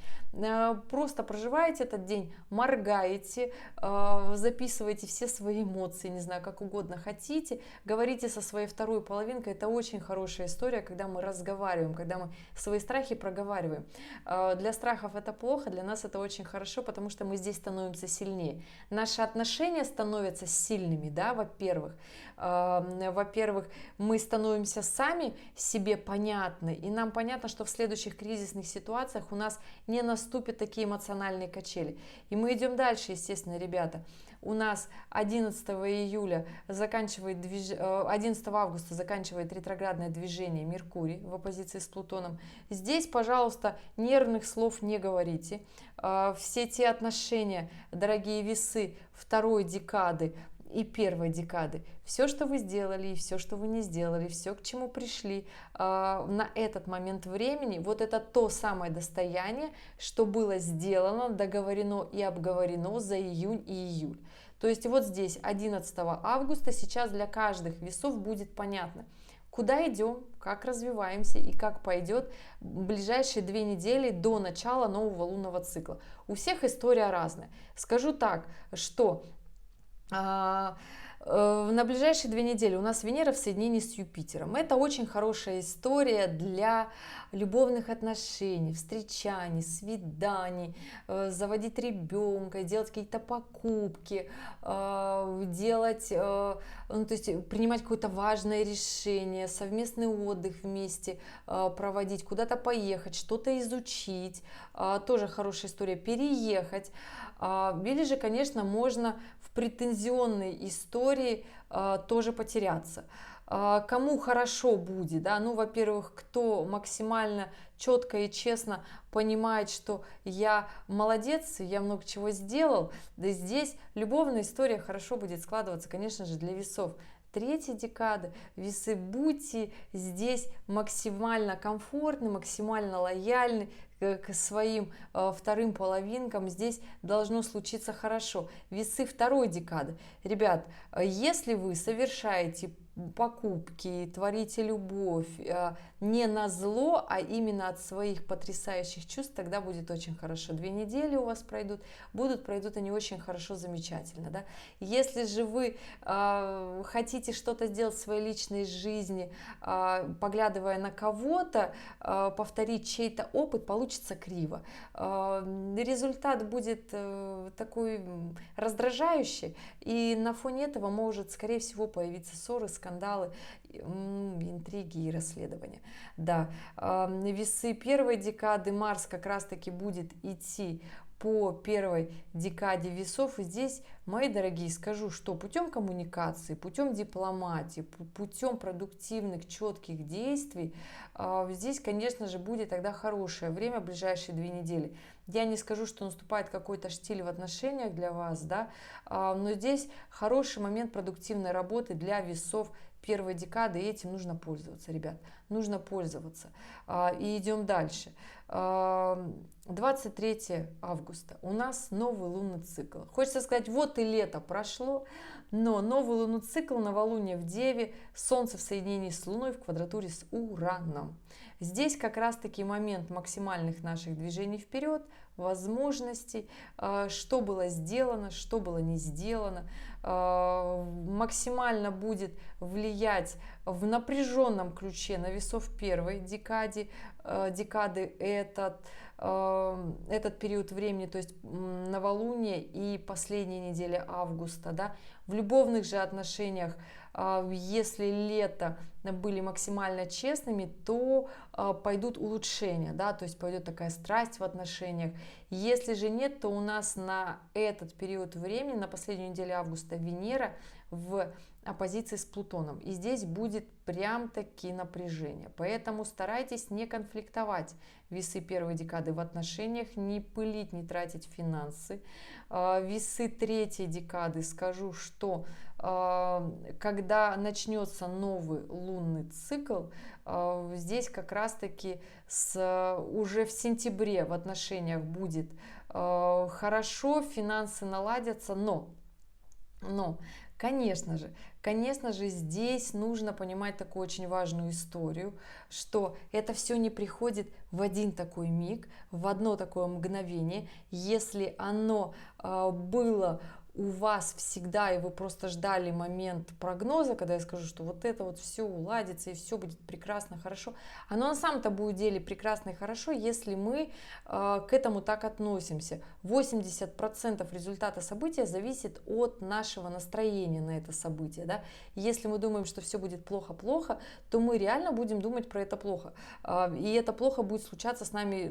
S1: Просто проживаете этот день, моргаете, записываете все свои эмоции, не знаю, как угодно хотите, говорите со своей второй половинкой. Это очень хорошая история, когда мы разговариваем, когда мы свои страхи проговариваем. Для страхов это плохо, для нас это очень хорошо, потому что мы здесь становимся сильнее. Наши отношения становятся сильными, да, во-первых, мы становимся сами себе понятны, и нам понятно, что в следующих кризисных ситуациях у нас не наступят такие эмоциональные качели. И мы идем дальше, естественно, ребята. У нас 11 августа заканчивает ретроградное движение Меркурий в оппозиции с Плутоном. Здесь, пожалуйста, нервных слов не говорите. Все те отношения, дорогие весы, второй декады и первой декады, все, что вы сделали, и все, что вы не сделали, все, к чему пришли на этот момент времени, вот это то самое достояние, что было сделано, договорено и обговорено за июнь и июль. То есть вот здесь 11 августа сейчас для каждых весов будет понятно, куда идем, как развиваемся и как пойдет ближайшие 2 недели до начала нового лунного цикла. У всех история разная. Скажу так, что на ближайшие 2 недели у нас Венера в соединении с Юпитером. Это очень хорошая история для любовных отношений, встречаний, свиданий, заводить ребенка, делать какие-то покупки, делать, ну, то есть принимать какое-то важное решение, совместный отдых вместе проводить, куда-то поехать, что-то изучить. Тоже хорошая история, переехать. Или же, конечно, можно в претензионной истории тоже потеряться. Кому хорошо будет, да, ну, во-первых, кто максимально четко и честно понимает, что я молодец, я много чего сделал, да, здесь любовная история хорошо будет складываться, конечно же, для весов. Третья декада, весы, будьте здесь максимально комфортны, максимально лояльны к своим вторым половинкам, здесь должно случиться хорошо. Весы второй декады, ребят, если вы совершаете покупки, творите любовь не на зло, а именно от своих потрясающих чувств, тогда будет очень хорошо. 2 недели у вас пройдут они очень хорошо, замечательно, да? Если же вы хотите что-то сделать в своей личной жизни, поглядывая на кого-то, повторить чей-то опыт, получится криво. Результат будет такой раздражающий, и на фоне этого может, скорее всего, появиться ссоры, скандалы, интриги и расследования. Да, весы первой декады, Марс как раз-таки будет идти по первой декаде весов. И здесь, мои дорогие, скажу, что путем коммуникации, путем дипломатии, путем продуктивных, четких действий, здесь, конечно же, будет тогда хорошее время, ближайшие 2 недели. Я не скажу, что наступает какой-то штиль в отношениях для вас, да, но здесь хороший момент продуктивной работы для весов первой декады, и этим нужно пользоваться, ребят, нужно пользоваться. И идем дальше. 23 августа у нас новый лунный цикл. Хочется сказать, вот и лето прошло, но новый лунный цикл, новолуние в Деве, Солнце в соединении с Луной в квадратуре с Ураном. Здесь как раз-таки момент максимальных наших движений вперед, возможностей, что было сделано, что было не сделано, максимально будет влиять в напряженном ключе на весов первой декады этот период времени, то есть новолуние и последняя неделя августа, да. В любовных же отношениях, если лето были максимально честными, то пойдут улучшения, да, то есть пойдет такая страсть в отношениях. Если же нет, то у нас на этот период времени, на последнюю неделю августа, Венера в оппозиции с Плутоном. И здесь будет прям-таки напряжение. Поэтому старайтесь не конфликтовать, весы первой декады, в отношениях, не пылить, не тратить финансы. Весы третьей декады, скажу, что когда начнется новый лунный цикл, здесь как раз-таки уже в сентябре в отношениях будет хорошо, финансы наладятся, но конечно же, здесь нужно понимать такую очень важную историю, что это все не приходит в один такой миг, в одно такое мгновение. Если оно было у вас всегда, и вы просто ждали момент прогноза, когда я скажу, что вот это вот все уладится, и все будет прекрасно, хорошо, оно на самом-то будет деле прекрасно и хорошо, если мы к этому так относимся. 80% результата события зависит от нашего настроения на это событие, да? Если мы думаем, что все будет плохо-плохо, то мы реально будем думать про это плохо, и это плохо будет случаться с нами,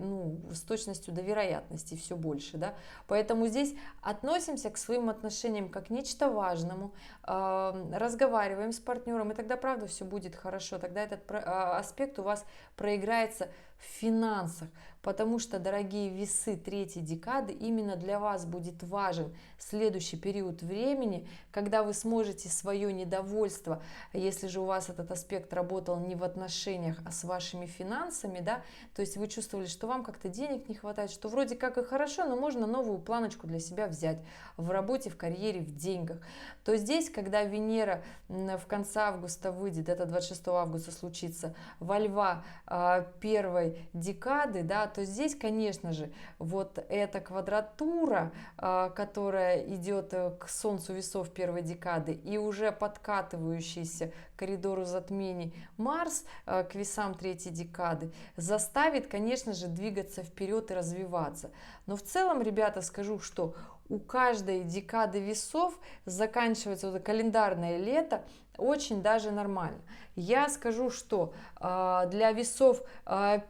S1: с точностью до вероятности все больше, да? Поэтому здесь относимся к своим отношениям как к нечто важному, разговариваем с партнером, и тогда правда все будет хорошо, тогда этот аспект у вас проиграется в финансах, потому что, дорогие весы третьей декады, именно для вас будет важен следующий период времени, когда вы сможете свое недовольство, если же у вас этот аспект работал не в отношениях, а с вашими финансами, да, то есть вы чувствовали, что вам как-то денег не хватает, что вроде как и хорошо, но можно новую планочку для себя взять в работе, в карьере, в деньгах, то здесь, когда Венера в конце августа выйдет, это 26 августа случится, во Льва первой декады, да, то здесь, конечно же, вот эта квадратура, которая идет к Солнцу весов первой декады и уже подкатывающийся к коридору затмений Марс к весам третьей декады, заставит, конечно же, двигаться вперед и развиваться. Но в целом, ребята, скажу, что у каждой декады весов заканчивается вот это календарное лето очень даже нормально. Я скажу, что для весов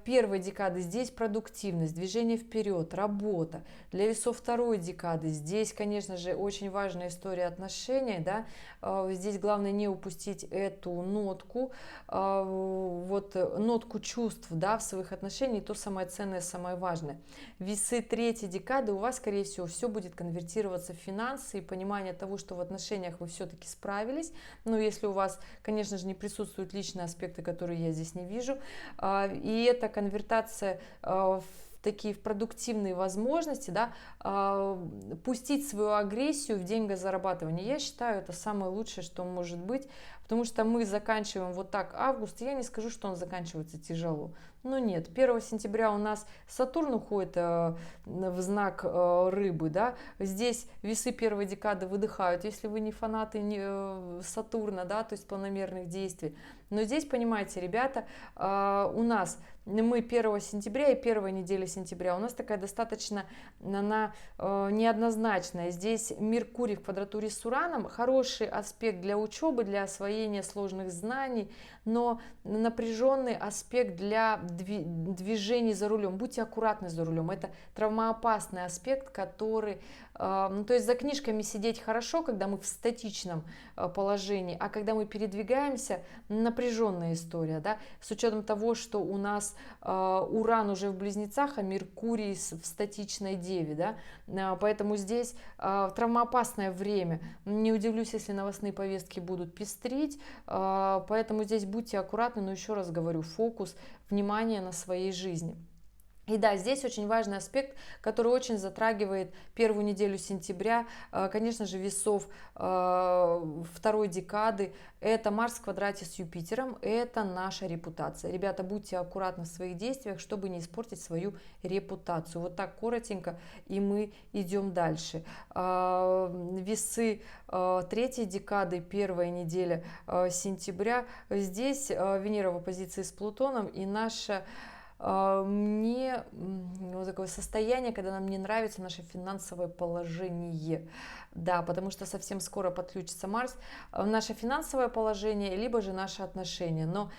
S1: первой декады здесь продуктивность, движение вперед, работа. Для весов второй декады здесь, конечно же, очень важная история отношений, да. Здесь главное не упустить эту нотку, вот нотку чувств, да, в своих отношениях, то самое ценное, самое важное. Весы третьей декады у вас, скорее всего, все будет конвертироваться в финансы и понимание того, что в отношениях вы все-таки справились. Но если у вас, конечно же, не присутствуют личные аспекты, которые я здесь не вижу, и эта конвертация в такие в продуктивные возможности, да, пустить свою агрессию в деньгозарабатывание. Я считаю, это самое лучшее, что может быть, потому что мы заканчиваем вот так август. Я не скажу, что он заканчивается тяжело. Но нет, 1 сентября у нас Сатурн уходит в знак рыбы, да, здесь весы первой декады выдыхают, если вы не фанаты Сатурна, да, то есть планомерных действий. Но здесь, понимаете, ребята, у нас мы 1 сентября и первая неделя сентября у нас такая достаточно, она неоднозначная. Здесь Меркурий в квадратуре с Ураном, хороший аспект для учебы, для освоения сложных знаний, но напряженный аспект для движений за рулем. Будьте аккуратны за рулем. Это травмоопасный аспект, который... то есть за книжками сидеть хорошо, когда мы в статичном положении, а когда мы передвигаемся, напряженная история, да, с учетом того, что у нас Уран уже в Близнецах, а Меркурий в статичной Деве, да, поэтому здесь травмоопасное время. Не удивлюсь, если новостные повестки будут пестрить, поэтому здесь будьте аккуратны, но еще раз говорю, фокус, внимание на своей жизни. И да, здесь очень важный аспект, который очень затрагивает первую неделю сентября, конечно же, весов второй декады. Это Марс в квадрате с Юпитером, это наша репутация. Ребята, будьте аккуратны в своих действиях, чтобы не испортить свою репутацию. Вот так коротенько, и мы идем дальше. Весы третьей декады, первая неделя сентября. Здесь Венера в оппозиции с Плутоном, и наша... мне вот такое состояние, когда нам не нравится наше финансовое положение, да, потому что совсем скоро подключится Марс, наше финансовое положение, либо же наши отношения. Но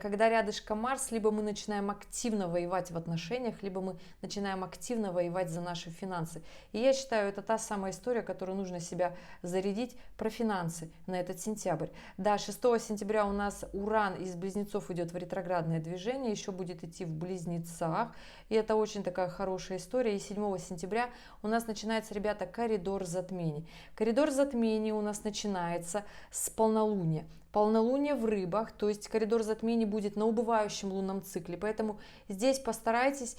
S1: когда рядышком Марс, либо мы начинаем активно воевать в отношениях, либо мы начинаем активно воевать за наши финансы. И я считаю, это та самая история, которую нужно себя зарядить про финансы на этот сентябрь. Да, 6 сентября у нас Уран из Близнецов идет в ретроградное движение, еще будет идти в Близнецах, и это очень такая хорошая история. И 7 сентября у нас начинается, ребята, коридор затмений. Коридор затмений у нас начинается с полнолуния. Полнолуние в рыбах, то есть коридор затмений будет на убывающем лунном цикле, поэтому здесь постарайтесь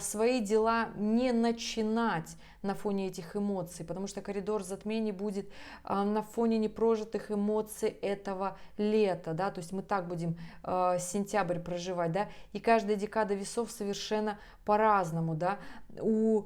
S1: свои дела не начинать на фоне этих эмоций, потому что коридор затмений будет на фоне непрожитых эмоций этого лета, да, то есть мы так будем сентябрь проживать, да, и каждая декада весов совершенно по-разному, да. У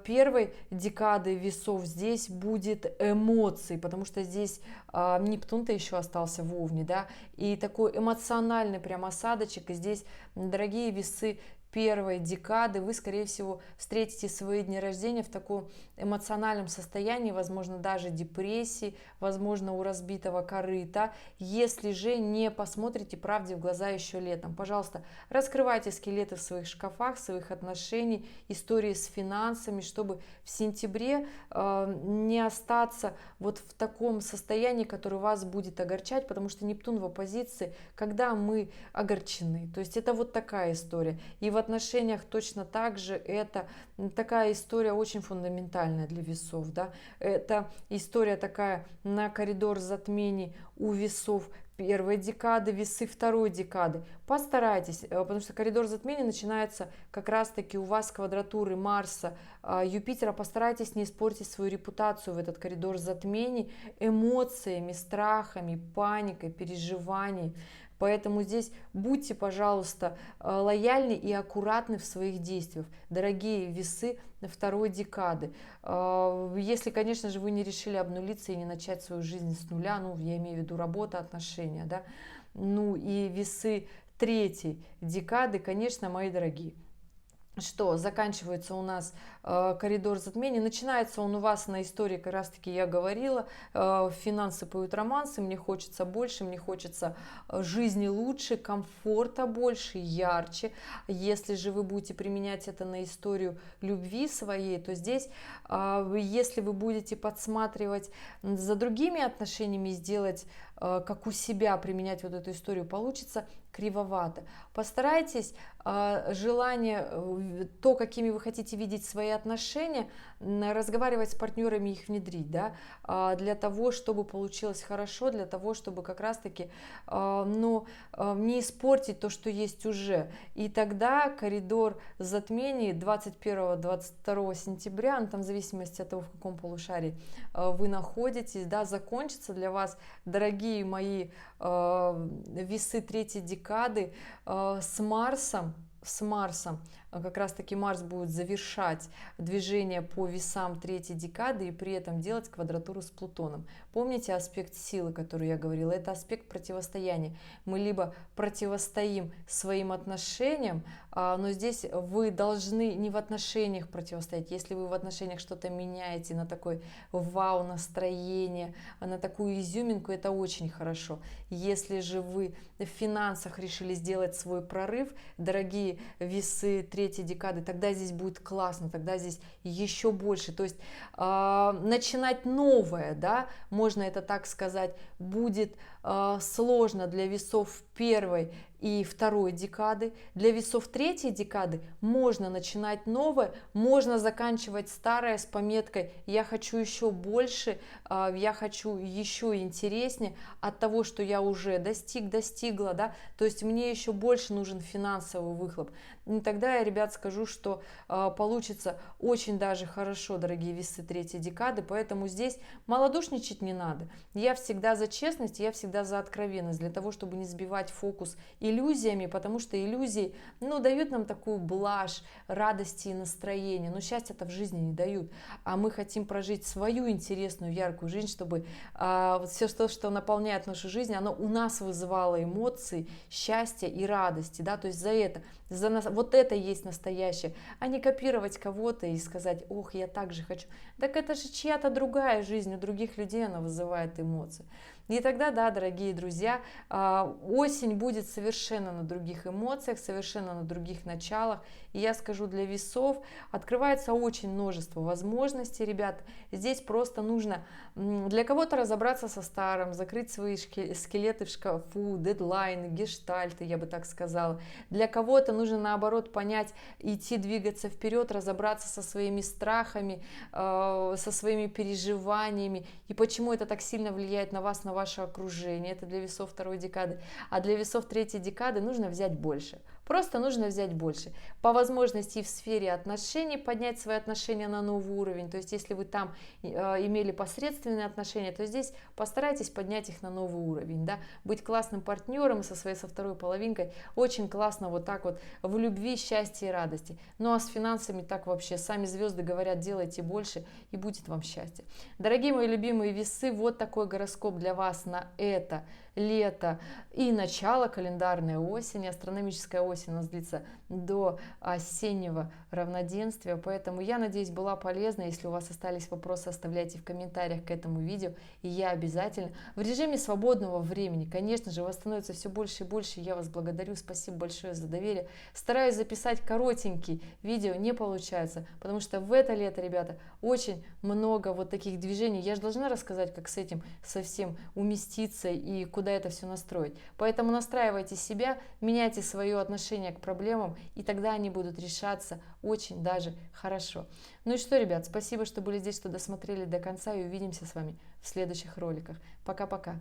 S1: первой декады весов здесь будет эмоции, потому что здесь Нептун-то еще остался в Овне, да, и такой эмоциональный прям осадочек, и здесь, дорогие весы первой декады, вы, скорее всего, встретите свои дни рождения в таком эмоциональном состоянии, возможно, даже депрессии, возможно, у разбитого корыта, если же не посмотрите правде в глаза еще летом. Пожалуйста, раскрывайте скелеты в своих шкафах, своих отношений, истории с финансами, чтобы в сентябре не остаться вот в таком состоянии, которое вас будет огорчать, потому что Нептун в оппозиции, когда мы огорчены. То есть это вот такая история. И в отношениях точно так же это такая история очень фундаментальная для весов, да. Это история такая на коридор затмений у весов первой декады, весы второй декады. Постарайтесь, потому что коридор затмений начинается как раз-таки у вас с квадратуры Марса, Юпитера. Постарайтесь не испортить свою репутацию в этот коридор затмений эмоциями, страхами, паникой, переживаниями. Поэтому здесь будьте, пожалуйста, лояльны и аккуратны в своих действиях, дорогие весы второй декады. Если, конечно же, вы не решили обнулиться и не начать свою жизнь с нуля, ну, я имею в виду работа, отношения, да, ну и весы третьей декады, конечно, мои дорогие. что заканчивается у нас коридор затмений, начинается он у вас на истории, как раз таки я говорила, финансы поют романсы, мне хочется больше, мне хочется жизни лучше, комфорта больше, ярче. Если же вы будете применять это на историю любви своей, то здесь, если вы будете подсматривать за другими отношениями, сделать как у себя, применять вот эту историю, получится кривовато. Постарайтесь желание, то, какими вы хотите видеть свои отношения, разговаривать с партнерами, их внедрить, да, для того, чтобы получилось хорошо, для того, чтобы как раз-таки не испортить то, что есть уже. И тогда коридор затмений 21-22 сентября, там в зависимости от того, в каком полушарии вы находитесь, да, закончится для вас, дорогие мои весы третьей декады, с Марсом, как раз таки Марс будет завершать движение по весам третьей декады и при этом делать квадратуру с Плутоном. Помните аспект силы, который я говорила? Это аспект противостояния. Мы либо противостоим своим отношениям, но здесь вы должны не в отношениях противостоять. Если вы в отношениях что-то меняете на такое вау настроение, на такую изюминку, это очень хорошо. Если же вы в финансах решили сделать свой прорыв, дорогие весы третьей декады, тогда здесь будет классно, тогда здесь еще больше. То есть начинать новое, да, можно это так сказать, будет сложно для весов первой и второй декады. Для весов третьей декады можно начинать новое, можно заканчивать старое с пометкой «я хочу еще больше», «я хочу еще интереснее от того, что я уже достигла», да, то есть мне еще больше нужен финансовый выхлоп. И тогда я, ребят, скажу, что получится очень даже хорошо, дорогие весы третьей декады, поэтому здесь малодушничать не надо. Я всегда за честность, я всегда за откровенность, для того, чтобы не сбивать фокус иллюзиями, потому что иллюзии, дают нам такую блажь, радости и настроения, но счастья-то в жизни не дают, а мы хотим прожить свою интересную, яркую жизнь, чтобы все то, что наполняет нашу жизнь, оно у нас вызывало эмоции, счастья и радости, да, то есть за нас, вот это и есть настоящее, а не копировать кого-то и сказать: ох, я так же хочу. Так это же чья-то другая жизнь, у других людей она вызывает эмоции. И тогда, да, дорогие друзья, осень будет совершенно на других эмоциях, совершенно на других началах. И я скажу, для весов открывается очень множество возможностей, ребят. Здесь просто нужно для кого-то разобраться со старым, закрыть свои скелеты в шкафу, дедлайны, гештальты, я бы так сказала. Для кого-то нужно, наоборот, понять, идти, двигаться вперед, разобраться со своими страхами, со своими переживаниями и почему это так сильно влияет на вас, на ваше окружение. Это для весов второй декады. А для весов третьей декады нужно взять больше. Просто нужно взять больше. По возможности в сфере отношений поднять свои отношения на новый уровень. То есть если вы там имели посредственные отношения, то здесь постарайтесь поднять их на новый уровень. Да? Быть классным партнером со второй половинкой. Очень классно вот так вот в любви, счастье и радости. Ну а с финансами так вообще. Сами звезды говорят: делайте больше и будет вам счастье. Дорогие мои любимые весы, вот такой гороскоп для вас на это лето и начало календарной осени. Астрономическая осень у нас длится до осеннего равноденствия, поэтому я надеюсь, была полезна. Если у вас остались вопросы, оставляйте в комментариях к этому видео, и я обязательно в режиме свободного времени, конечно же, вас становится все больше и больше. Я вас благодарю, спасибо большое за доверие. Стараюсь записать коротенькие видео, не получается, потому что в это лето, ребята, очень много вот таких движений. Я же должна рассказать, как с этим совсем уместиться и куда это все настроить. Поэтому настраивайте себя, меняйте свое отношение к проблемам, и тогда они будут решаться очень даже хорошо. Ну и что, ребят, спасибо, что были здесь, что досмотрели до конца, и увидимся с вами в следующих роликах. Пока-пока.